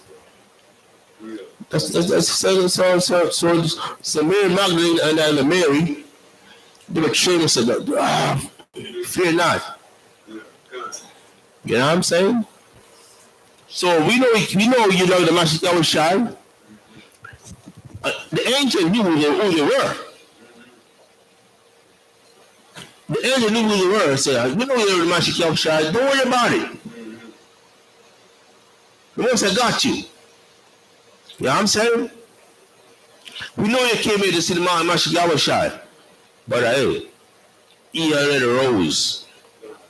So Mary Magdalene and Mary, they were trained and said, fear not. You know what I'm saying? So we know you love the Master Yahushua. The angel knew who they were. The angel knew who they were and said, we know you love the Master Yahushua. Don't worry about it. The Most I got you. You know what I'm saying? We know you came here to see the Master Yahushua. But hey, he already rose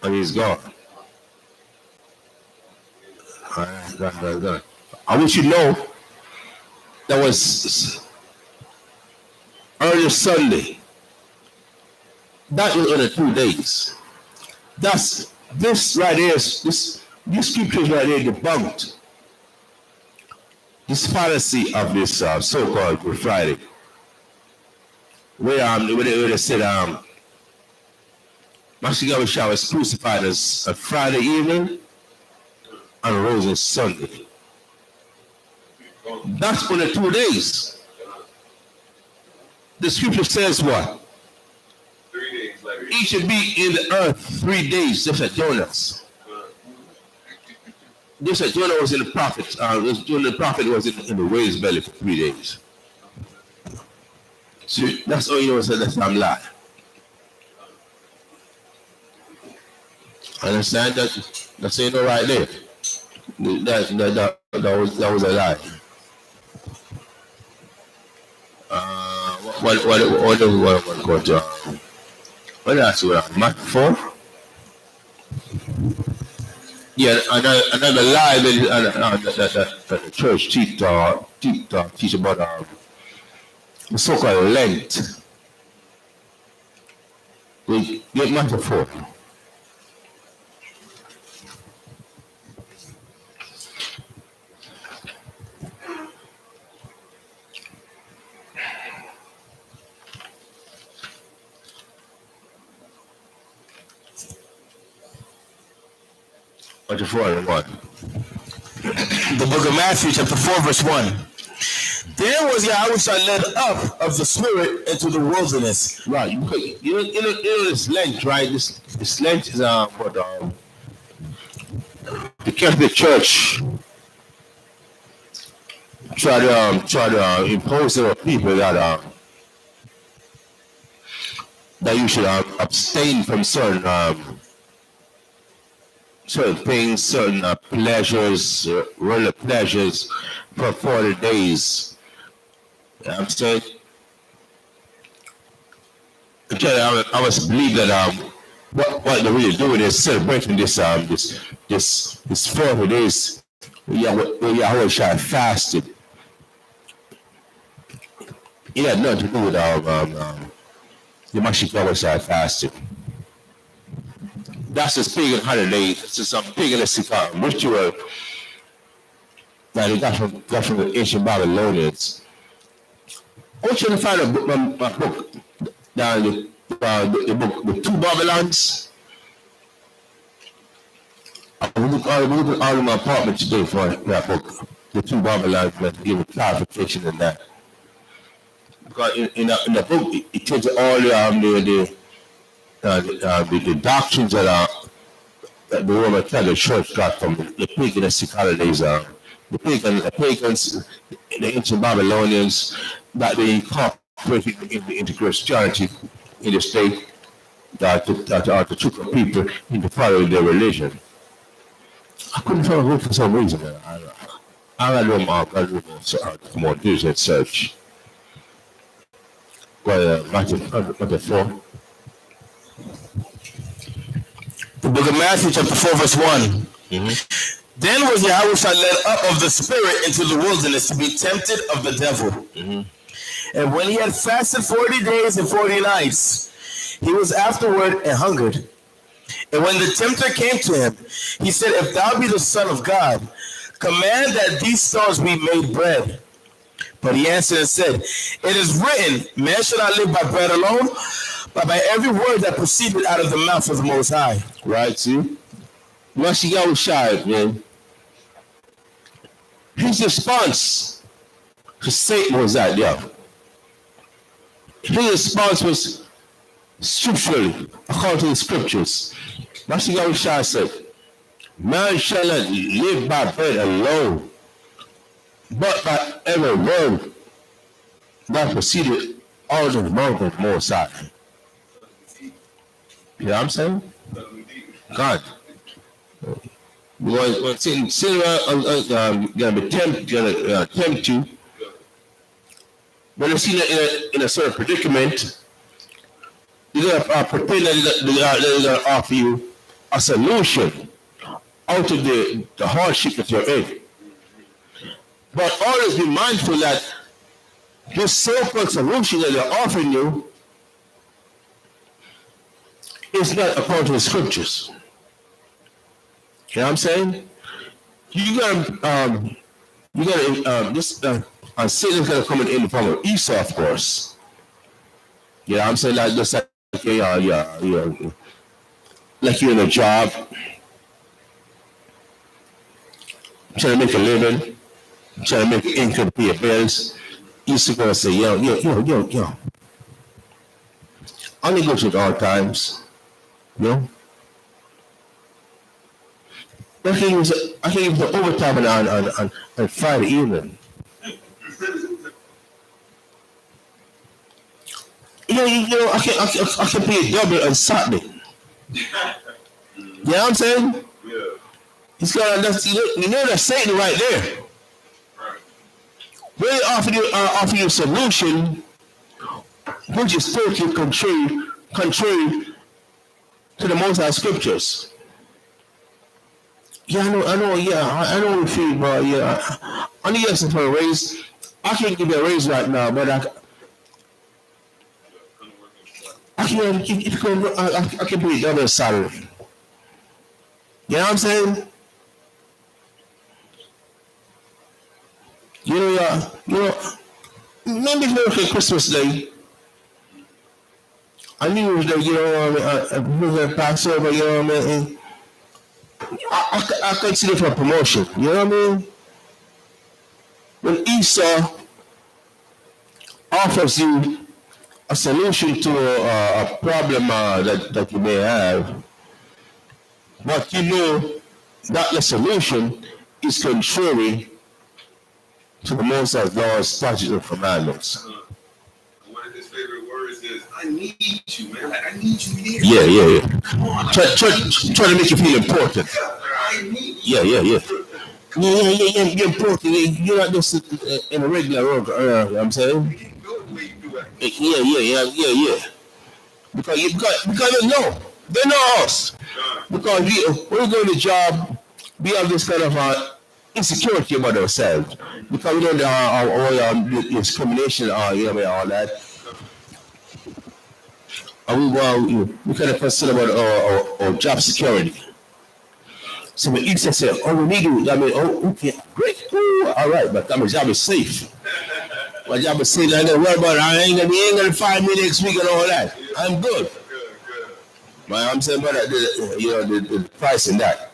and he's gone. Alright. I want you to know that was early Sunday. That was only 2 days. That's this right here. These scriptures right here debunked this fallacy of this so-called Good Friday, where they said Master Yahushua was crucified as a Friday evening and rose on Sunday. That's only 2 days. The scripture says what? 3 days later. He should be in the earth 3 days, just like Jonas. Just like Jonah was in the prophet, the prophet was in the whale's belly for 3 days. So that's all you know, so that's I'm lying. Understand that? That's you know right there. That was a lie. What else? Mark 4? Yeah, another lie that the church teach about the so-called Lent. We get Matthew 4. Matthew 4 and 1. The book of Matthew, chapter 4, verse 1. Then was Yahushua led up of the Spirit into the wilderness. Right, you know this Lent, right? This Lent is what the Catholic Church try to impose on people that you should abstain from certain things, certain pleasures, worldly pleasures for 40 days. You know what I'm saying? I must believe that what they're really doing is celebrating this 40 days where Yahweh fasted. It had nothing to do with the Yahweh fasted. That's a pagan holiday. It's just some paganistic ritual that they got from the ancient Babylonians. I want you to find a book, the book, The Two Babylons. I'm looking out of my apartment today for that book, The Two Babylons, to give a clarification in that. Because in the book, it tells you all the doctrines that the Roman Catholic Church got from the paganistic holidays. The pagans, the ancient Babylonians, that they incorporated into Christianity in the state that took the people into following their religion. I couldn't find a book for some reason. I don't know come on, do that search. Well, Matthew 4. The book of Matthew, chapter 4, verse 1. Mm-hmm. Then was Yahushua led up of the Spirit into the wilderness to be tempted of the devil. Mm-hmm. And when he had fasted 40 days and 40 nights, he was afterward and hungered. And when the tempter came to him, he said, If thou be the Son of God, command that these stones be made bread. But he answered and said, It is written, Man shall not live by bread alone, but by every word that proceeded out of the mouth of the Most High. Right, see? Once you go shy, man, his response to Satan was that, his response was scripturally, according to the scriptures. Once you go shy said, Man shall not live by bread alone, but by every word that proceeded out of the mouth of the Most High. You know what I'm saying? God. When Satan gonna tempt you, when you see that in a certain predicament, you're gonna pretend that they're gonna offer you a solution out of the hardship that you're in. But always be mindful that this so-called solution that they're offering you is not according to the scriptures. You know what I'm saying? Satan's gonna come in the form of Esau, of course. You know what I'm saying? Like just like like you're in a job, trying to make a living. trying to make income to pay your bills. You used to go and say, yo. I only go to it all times, you know. I can use the overtime on Friday evening. I can pay double on Saturday. You know what I'm saying? Yeah. He's got that's Satan right there. Right. When they offer you a solution, which is totally contrary to the Most High Scriptures. Yeah, I know, I know what you feel, but yeah, I need asking for a raise. I can't give you a raise right now, but I can pay double salary. You know what I'm saying? Maybe it's not Christmas Day. I knew it was the Passover, you know what I mean? I consider it for a promotion, you know what I mean? When Esau offers you a solution to a problem that you may have, but you know that the solution is contrary to the Most High God's statutes and commandments. One of his favorite words is, I need you, man. Like, I need you here. Yeah. Try to make you feel important. I need you. Yeah. You're important. You're not just in a regular road, you know what I'm saying? You can go the way you do it. Yeah. Because they know us. Because when we go to the job, we have this kind of insecurity about ourselves. Because we know the discrimination, all that. And we kind of concerned about our job security. So when each say, we need you, okay, great, all right, but my job is safe. My job is safe, I don't worry about it. I ain't gonna fire me next week and all that. I'm good. I'm saying, but the price in that.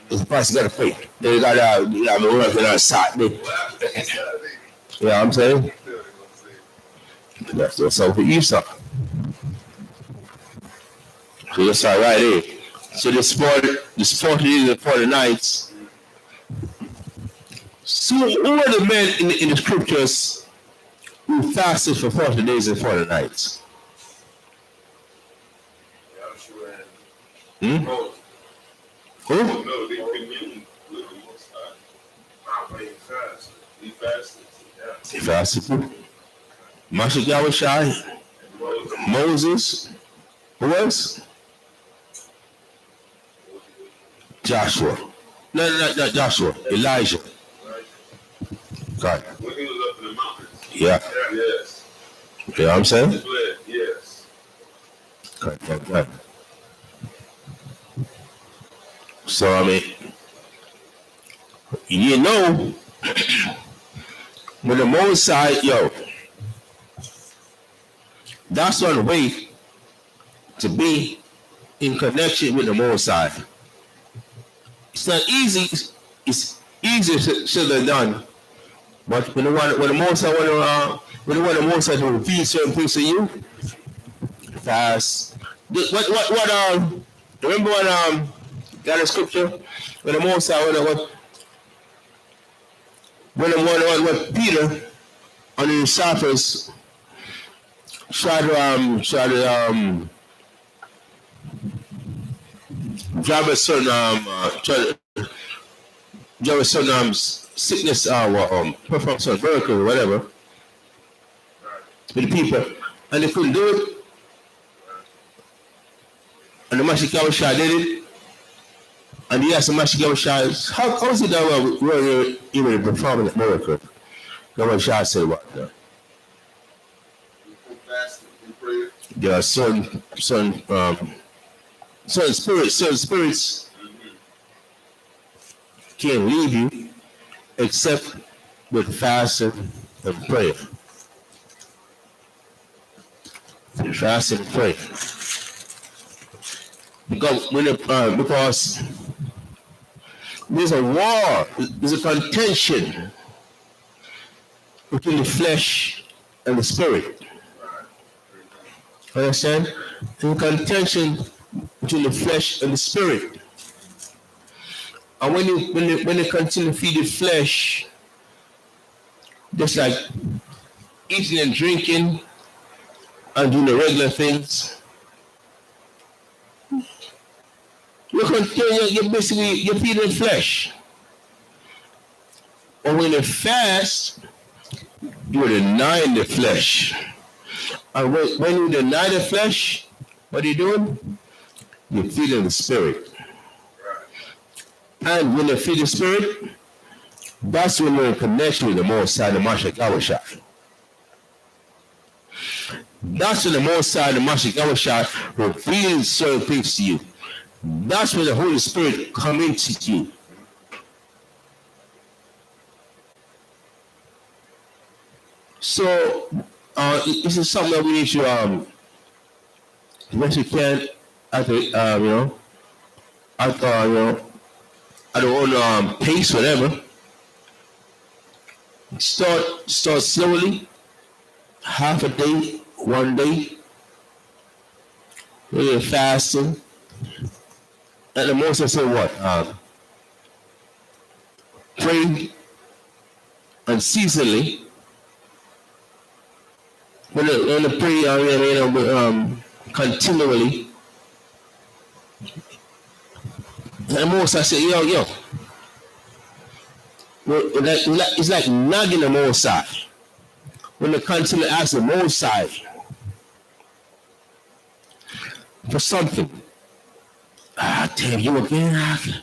The price you gotta pay. They gotta be working on Saturday. You know what I'm saying? That's what's up for Esau. So that's all right there. So the 40 days and 40 nights. So who are the men in the scriptures who fasted for 40 days and 40 nights? Who? No, they communed with the Most High. He fasted. Masha Yahweh, Moses. Who else? Joshua. No, not Joshua. Elijah. God. When he was up in the mountains. Yeah. Yes. You know what I'm saying? Yes. God. So, when the Most High, that's one way to be in connection with the Most High. It's not easy. It's easier said than done. But when the Most High to reveal certain things to you, fast. Remember when got a scripture when the Most High when Peter and the disciples tried to drive a certain sickness perform some miracle or whatever with the people, and they couldn't do it, and the Master Yahweh did it. And he asked the Master Yahweh, how is it that we're even performing a miracle? Yahweh said what? There are certain spirits can't leave you except with fasting and prayer. Fasting and prayer. Because there's a war, there's a contention between the flesh and the spirit. Understand? There's a contention between the flesh and the spirit. And when you continue to feed the flesh, just like eating and drinking and doing the regular things, you're feeding the flesh. Or when you fast, you're denying the flesh. And when you deny the flesh, what are you doing? You're feeding the spirit. And when you feed the spirit, that's when you're in connection with the Most High, the Mashiach Yahushua. That's when the Most High, the Mashiach Yahushua reveals certain things to you. That's when the Holy Spirit comes into you. So, this is something that we need to, as much as we can, at our own pace, whatever. Start slowly, half a day, 1 day, really fasting. At the most, I say what? Pray unceasingly. When the pray, continually. At the most, I say, yo. It's like nagging the Most High. When they continue to ask the Most High for something. Damn, you again?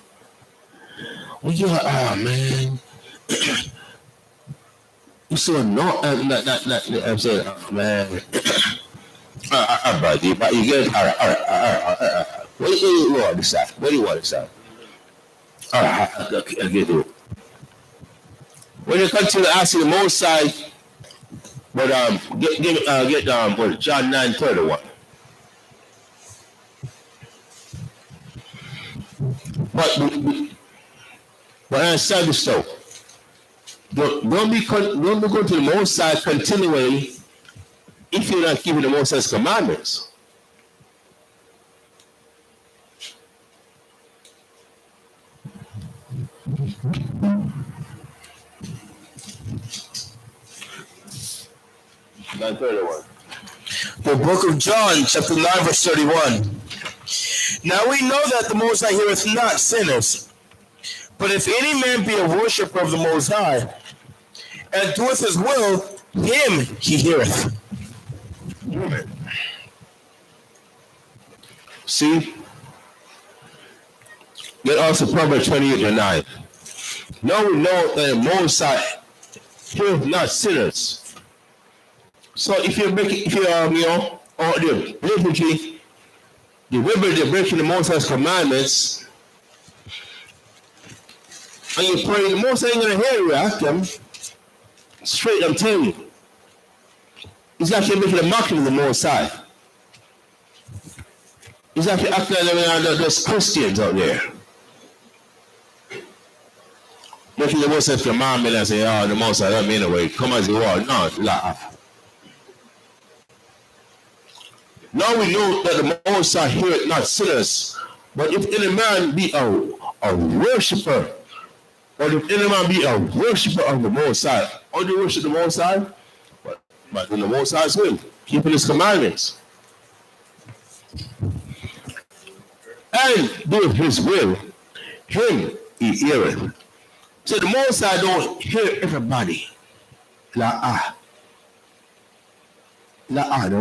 Well, man. You so annoying. I'm saying, man. But you get, all right. What do you want to say? What do you want to say? All right, I'll get it. When you continue to ask the Most High, but get John 9:31. But I said this though. Don't be going to the Most High continually if you're not keeping the Most High's commandments. The book of John, chapter 9, verse 31. Now we know that the Most High heareth not sinners, but if any man be a worshipper of the Most High, and doeth his will, him he heareth. Amen. See? Get also Proverbs 28:9. Now we know that the Most High heareth not sinners. So if you're breaking, or they're breaking the Most High's commandments, and you pray, the Most High ain't gonna hear you after them. Straight, I'm telling you. It's like you're making a mockery of the Most High. It's like you're acting like those Christians out there. Making the Most High's commandment and say, the Most High, let me anyway. Come as you are. No, like. Now we know that the Most High heareth not sinners, but if any man be a worshiper, or if any man be a worshiper of the Most High, or they worship the Most High, but in the Most High's will, keeping his commandments, and doing his will, him he heareth. So the Most High don't hear everybody. The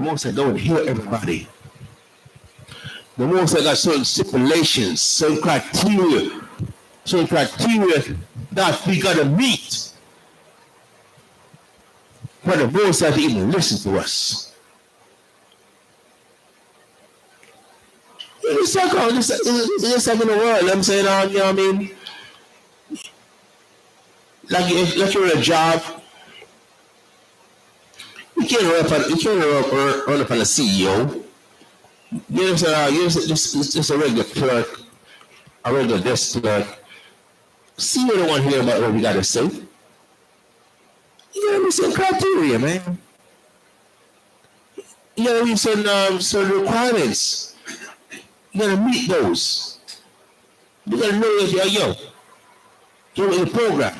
Most High don't hear everybody. The Most High got certain stipulations, certain criteria that we gotta meet for the Most High to even listen to us. It's like in the world. I'm saying, you know what I mean? Like you're in a job. You can't run up on a CEO. You're just a regular clerk, a regular desk clerk. See what I want to hear about what we got to say. You gotta meet some criteria, man. You gotta meet some requirements. You gotta meet those. You gotta know if you're in the program.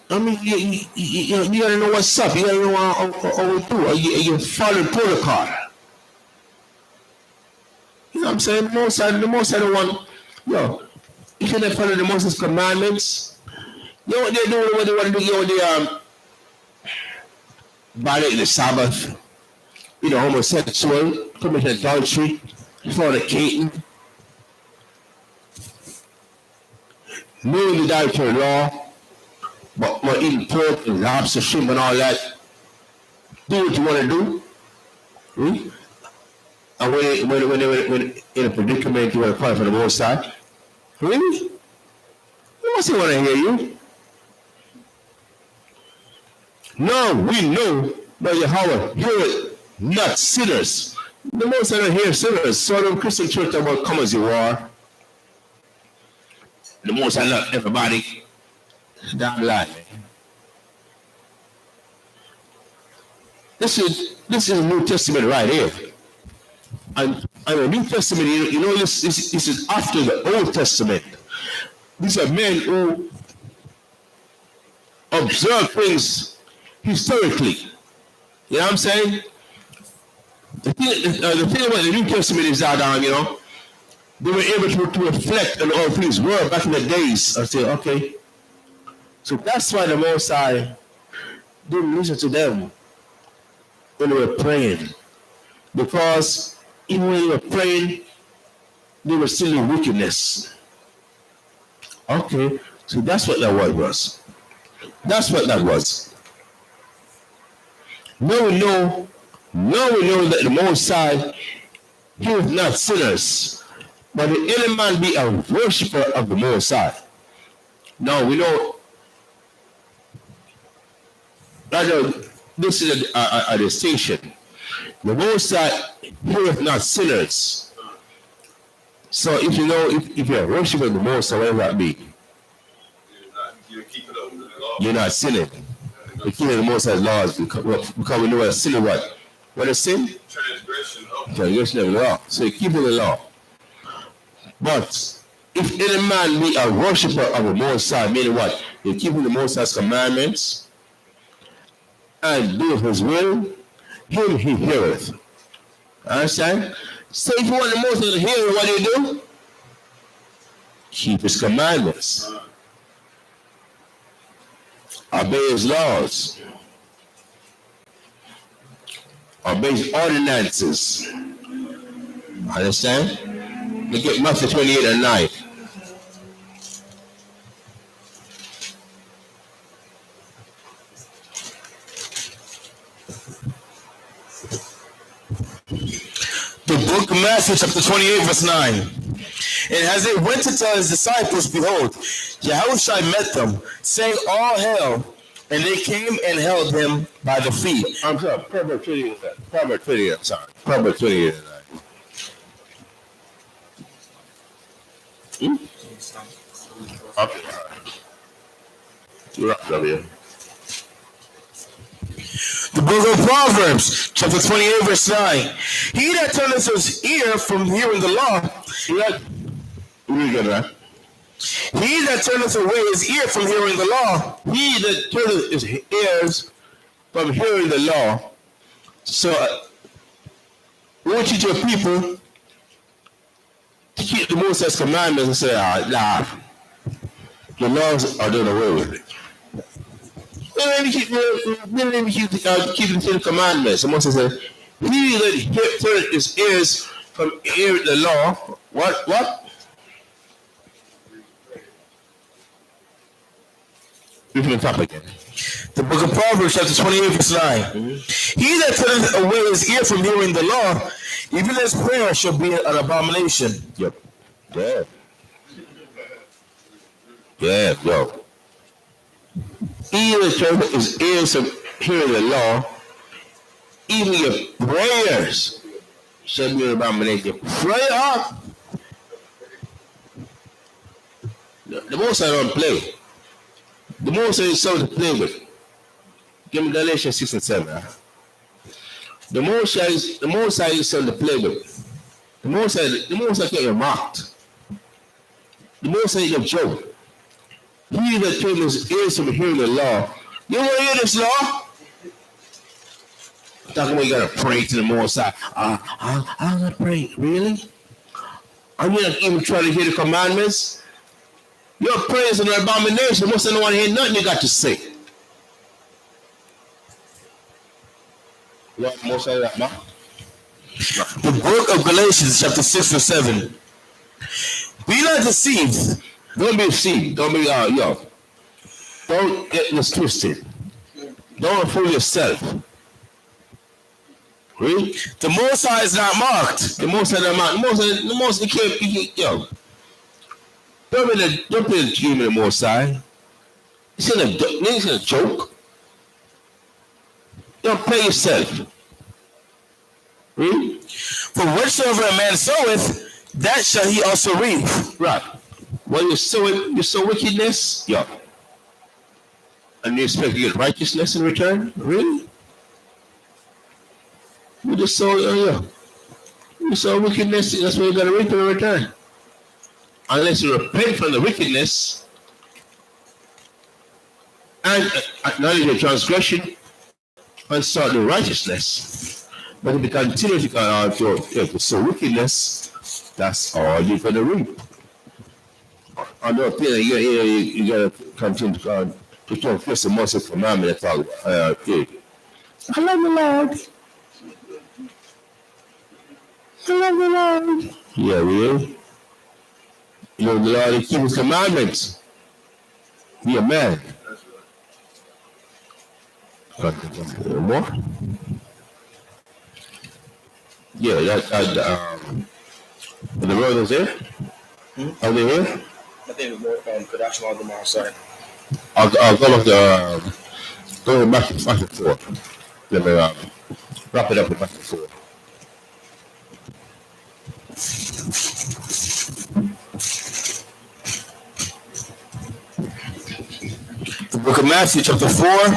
I mean, you gotta know what's up. You gotta know how we do. You follow protocol. You know what I'm saying? The most I don't want, if you don't follow the Moses commandments, you know what they do, what they want to do, they violate the Sabbath, homosexual, commit adultery, fornicating, knowing the dietary law, but eating pork and lobster, shrimp and all that. Do what you want to do. And when in a predicament you want to call for the Most High, really? You must want to hear you. No, we know that Yahweh heareth not sinners. The Most High don't hear sinners. So the Christian church about come as you are. The Most High love everybody. Damn lie, man. This is the New Testament right here. And the New Testament, this is after the Old Testament. These are men who observe things historically. You know what I'm saying? The thing about the New Testament is that, they were able to reflect on all things were back in the days. I say, okay. So that's why the Most High didn't listen to them when they were praying. Because even when they were praying, they were still in wickedness. Okay, so that's what that word was. That's what that was. Now we know that the Most High heareth not sinners, but if any man be a worshipper of the Most High. Now we know that this is a distinction. The Most High heareth not sinners. So if you're a worshiper of the Most High, whatever that be, you're not sinning. You're keeping the Most High's laws because we know what a sin is what? What a sin? Transgression of the law. So you're keeping the law. But if any man be a worshiper of the Most High, meaning what? You're keeping the Most High's commandments and doing his will, him he heareth. Understand? So if you want the Most High to hear, what do? Keep his commandments. Obey his laws. Obey his ordinances. Understand? Look at Matthew 28 and 9. The book of Matthew, chapter 28, verse 9. And as they went to tell his disciples, behold, Yahushua met them, saying, all hail. And they came and held him by the feet. I'm sorry, Proverbs 20, I'm sorry. Proverbs 28 and 9. Okay. You're up, W. The book of Proverbs, chapter 28, verse 9. He that turneth his ear from hearing the law, he that turneth away his ear from hearing the law, he that turneth his ears from hearing the law. So, we want teach your people to keep the Most High's commandments and say, the laws are done away with it. Let me keep the Ten Commandments. The Most High said, he that turneth his ears from hearing the law, what? You can top again. The book of Proverbs, chapter 28, verse 9. Mm-hmm. He that turneth away his ear from hearing the law, even his prayer shall be an abomination. Yep. Yeah, yo. He that turneth his ears from hearing the law, even your prayers shall be an abomination. Pray up. The Most High don't play. The Most High is something to play with. Give me Galatians 6 and 7. Huh? The Most High is something to play with. The Most High can't be mocked. The Most High is a joke. He that turned his ears from hearing the law. You want to hear this law? Talking about you gotta pray to the Most High. I'm gonna pray. Really? I'm not even trying to hear the commandments. Your prayers are an abomination. Most of them don't want to hear nothing you got to say. Lord, most of that, man. The book of Galatians, chapter 6 and 7. Be not deceived. Don't be deceived. Don't be Don't get this twisted. Don't fool yourself. Really? The Most High is not mocked. The Most High is not mocked. The Most High can't. Don't be the dream of the Most High. It's in a joke. Don't play yourself. Really? For whatsoever a man soweth, that shall he also reap. Right. Well, you sow wickedness, and you expect to get righteousness in return? Really? You just sow, you sow wickedness, that's what you got to reap in return. Unless you repent from the wickedness and acknowledge your transgression and start the righteousness. But if you continue to sow wickedness, that's all you're going to reap. I don't think you got to continue to transgress the most commandment. I love the Lord. I love the Lord. Yeah, really? You know the Lord, He keeps His commandments. Be a man. More? Yeah, the brothers there? Are they here? I think more production on them outside. I'll go back and forth. Let me wrap it up with back and forth. The book of Matthew, chapter 4,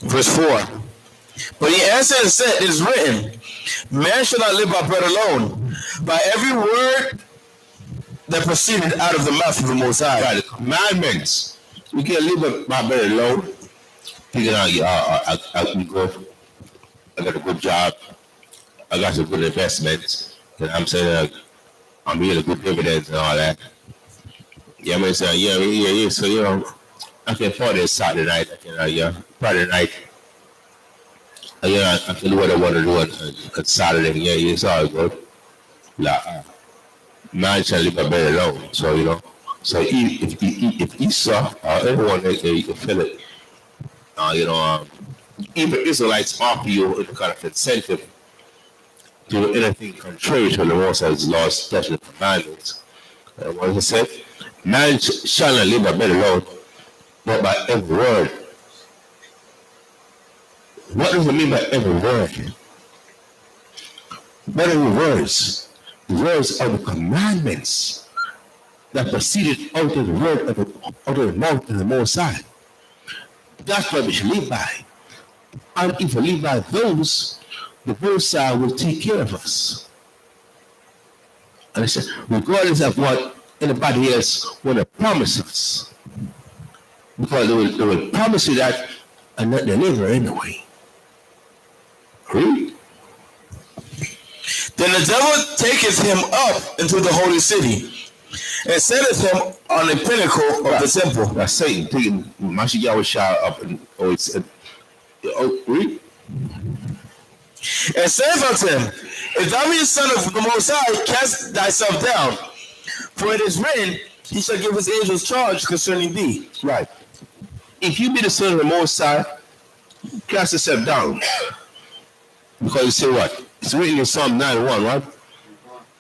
verse 4. But he answered and said, it is written, man shall not live by bread alone, by every word that proceeded out of the mouth of the Most High. Right, the commandments. We can't live by bread alone. Thinking, I can go. I got a good job. I got some good investments. You know what I'm saying? I'm getting good dividends and all that. Yeah, I'm saying, yeah. So, I can afford this Saturday night. I can, Friday night. I can do what I want to do on Saturday. Yeah, it's all good. Man shall live by bread alone. So, so if Esau or everyone, they feel it. Even Israelites offer you a kind of incentive to do anything contrary to the Most High's laws, statutes, and commandments. And what he said, man shall not live by bread alone, but by every word. What does it mean by every word? What are the words? The words are the commandments that proceeded out of the word out of the mouth of the Most High. That's what we should live by. And if we live by those, the Most High will take care of us. And I said, regardless of what anybody else want to promise us, because they will promise you that and not deliver anyway. Read. Then the devil taketh him up into the holy city, and setteth him on the pinnacle of the temple. That's Satan taking Mashiach up and read. And saith unto him, if thou be the son of the Most High, cast thyself down. For it is written, he shall give his angels charge concerning thee. Right. If you be the son of the Most High, cast yourself down. Because you say what? It's written in Psalm 91, right?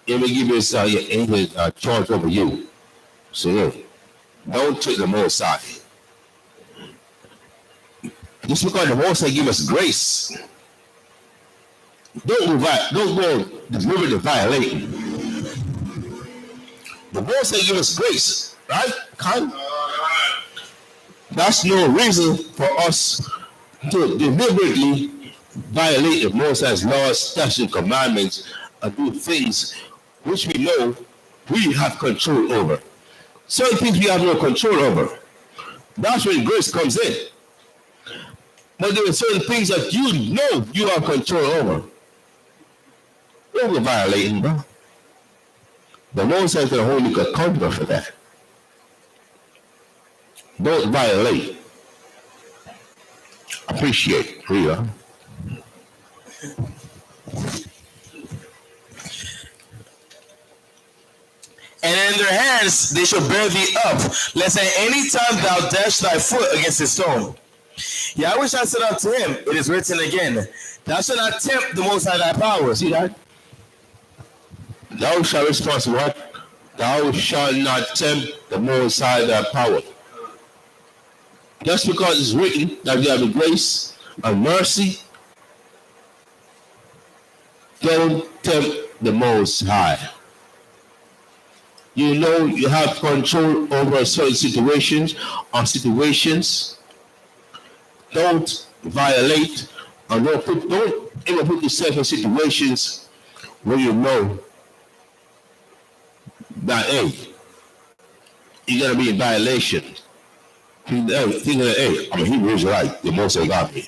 He will give his angels charge over you. So don't take the Most High. Just because the Most High give us grace, don't go deliberately violating. The Most High give us grace. Right? That's no reason for us to deliberately violate the Most High's laws, statutes, commandments, and do things which we know we have control over. Certain things we have no control over. That's when grace comes in. But there are certain things that you know you have control over. Don't go violating, bro. The Most High is going to hold you accountable for that. Don't violate. Appreciate. Here you are. And in their hands they shall bear thee up, lest at any time thou dash thy foot against a stone. Yahweh shall said unto him, it is written again, thou shalt not tempt the Most High thy power. See that? Thou shalt respond to what? Thou shalt not tempt the Most High thy power. Just because it's written that you have the grace and mercy, don't tempt the Most High. You know you have control over certain situations or situations. Don't violate and don't ever put yourself in situations where you know that, hey, you're going to be in violation. Thinking that, hey, I'm a Hebrew Israelite. The Most High got me.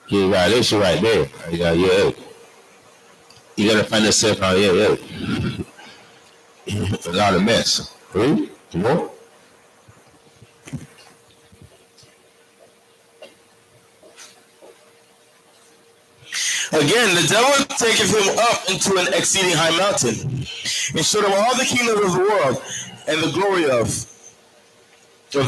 You're in violation right there. Yeah. You got to find yourself out here, a lot of mess. Right? You know? Again, the devil taketh him up into an exceeding high mountain, and showed him all the kingdoms of the world, and the glory of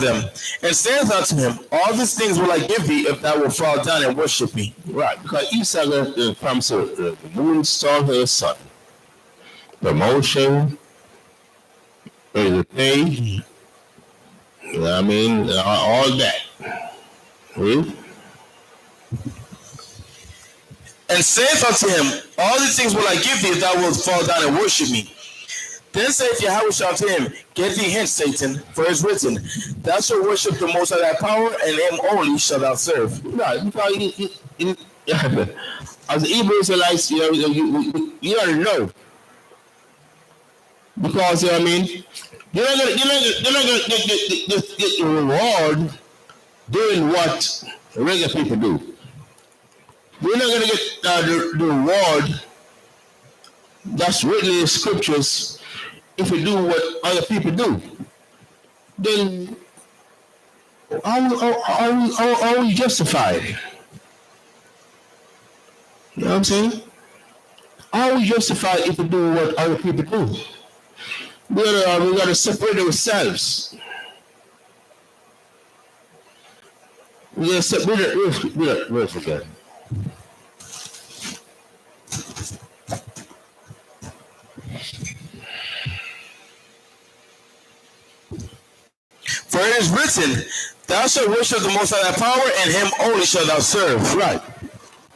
them, and saith unto him, all these things will I give thee if thou wilt fall down and worship me. Right, because Esau comes to the moon, star, her son. Promotion, the pay, you know what I mean? All that. Right? And saith unto him, all these things will I give thee if thou wilt fall down and worship me. Then saith Yahweh unto him, get thee hence, Satan, for it is written, thou shalt worship the Most High thy power, and him only shalt thou serve. Right, because as the Hebrew Israelites, you gotta know. Because, you know what I mean, you're not gonna get the reward doing what regular people do. You're not gonna get the reward that's written in the scriptures if you do what other people do. Then how are you justified? You know what I'm saying? How are we justified if we do what other people do? We gotta separate ourselves. We gotta separate it. Again. For it is written, thou shalt worship the Most High thy power, and him only shalt thou serve. Right.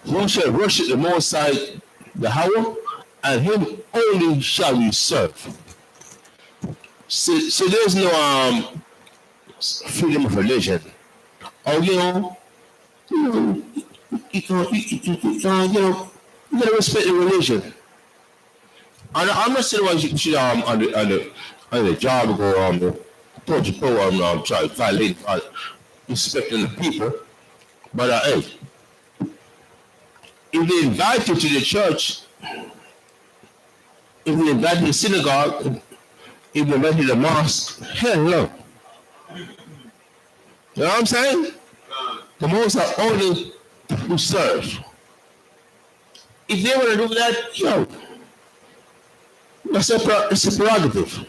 You shall worship the Most High Yahweh, and him only shall you serve. So there's no freedom of religion. Oh, you gotta respect the religion. I'm not saying why you should on the job go try to violate respecting the people. But hey, if they invite you to the church, if they invite you to the synagogue, if they invite you to the mosque, hell no. You know what I'm saying? The Most High only who serve. If they want to do that, it's a prerogative.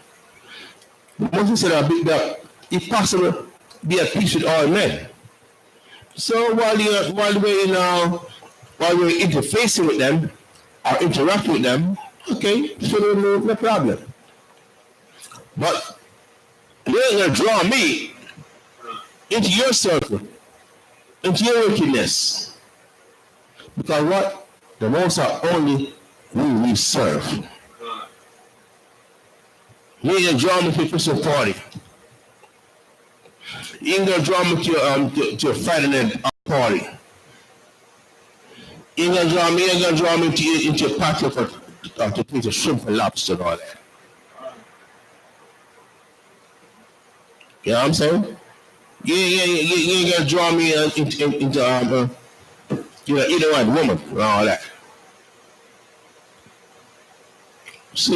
The Most High said, that if possible, be at peace with all men. So while we're interfacing with them or interacting with them, okay, so no problem. But they're going to draw me into your circle, into your wickedness. Because what? The Most High only we serve. You ain't gonna draw me to a Christmas party. You ain't gonna draw me to a Friday night party. You ain't gonna draw me into a party to taste a shrimp and lobster and all that. You know what I'm saying? You ain't gonna draw me into either one woman and all that. So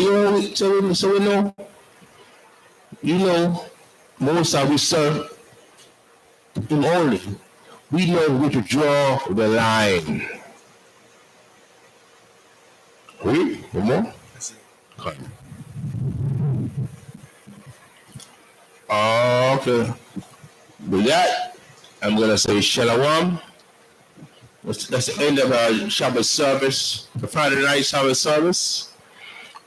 we know, most of we serve him only. We know where to draw the line. Oui, one more? Okay. Okay. With that, I'm gonna say Shalom. That's the end of our Sabbath service, the Friday night Sabbath service.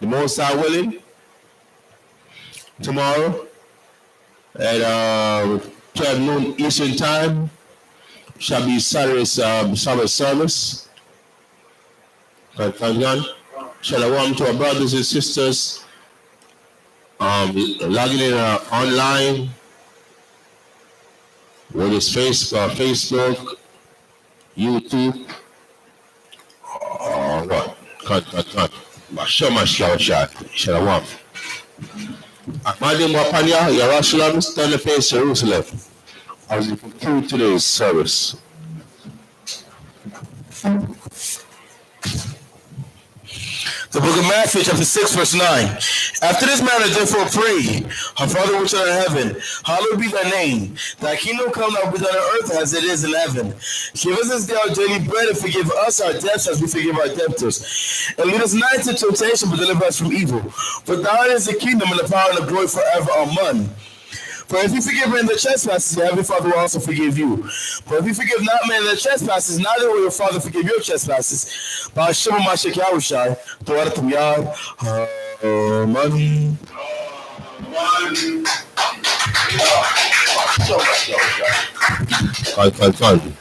The Most High willing, tomorrow at 12 noon Eastern Time shall be Saturday's Sabbath service. Shalom to our brothers and sisters logging in online, whether it's Facebook, YouTube, what? Cut. Shalom. Ahmadim Wapanya, Yerushalayim, stand the face Jerusalem. As we conclude today's service. The book of Matthew, chapter 6, verse 9. After this manner, therefore, pray, our Father which art in heaven, hallowed be thy name. Thy kingdom come, thy will be done on earth as it is in heaven. Give us this day our daily bread, and forgive us our debts as we forgive our debtors. And lead us not into temptation, but deliver us from evil. For thine is the kingdom, and the power, and the glory forever. Amen. For if you forgive men their trespasses, your heavenly Father will also forgive you. But if you forgive not men their trespasses, neither will your Father forgive your trespasses. By Shalamah Yahushai, Toratum Yad, Amen. Fine.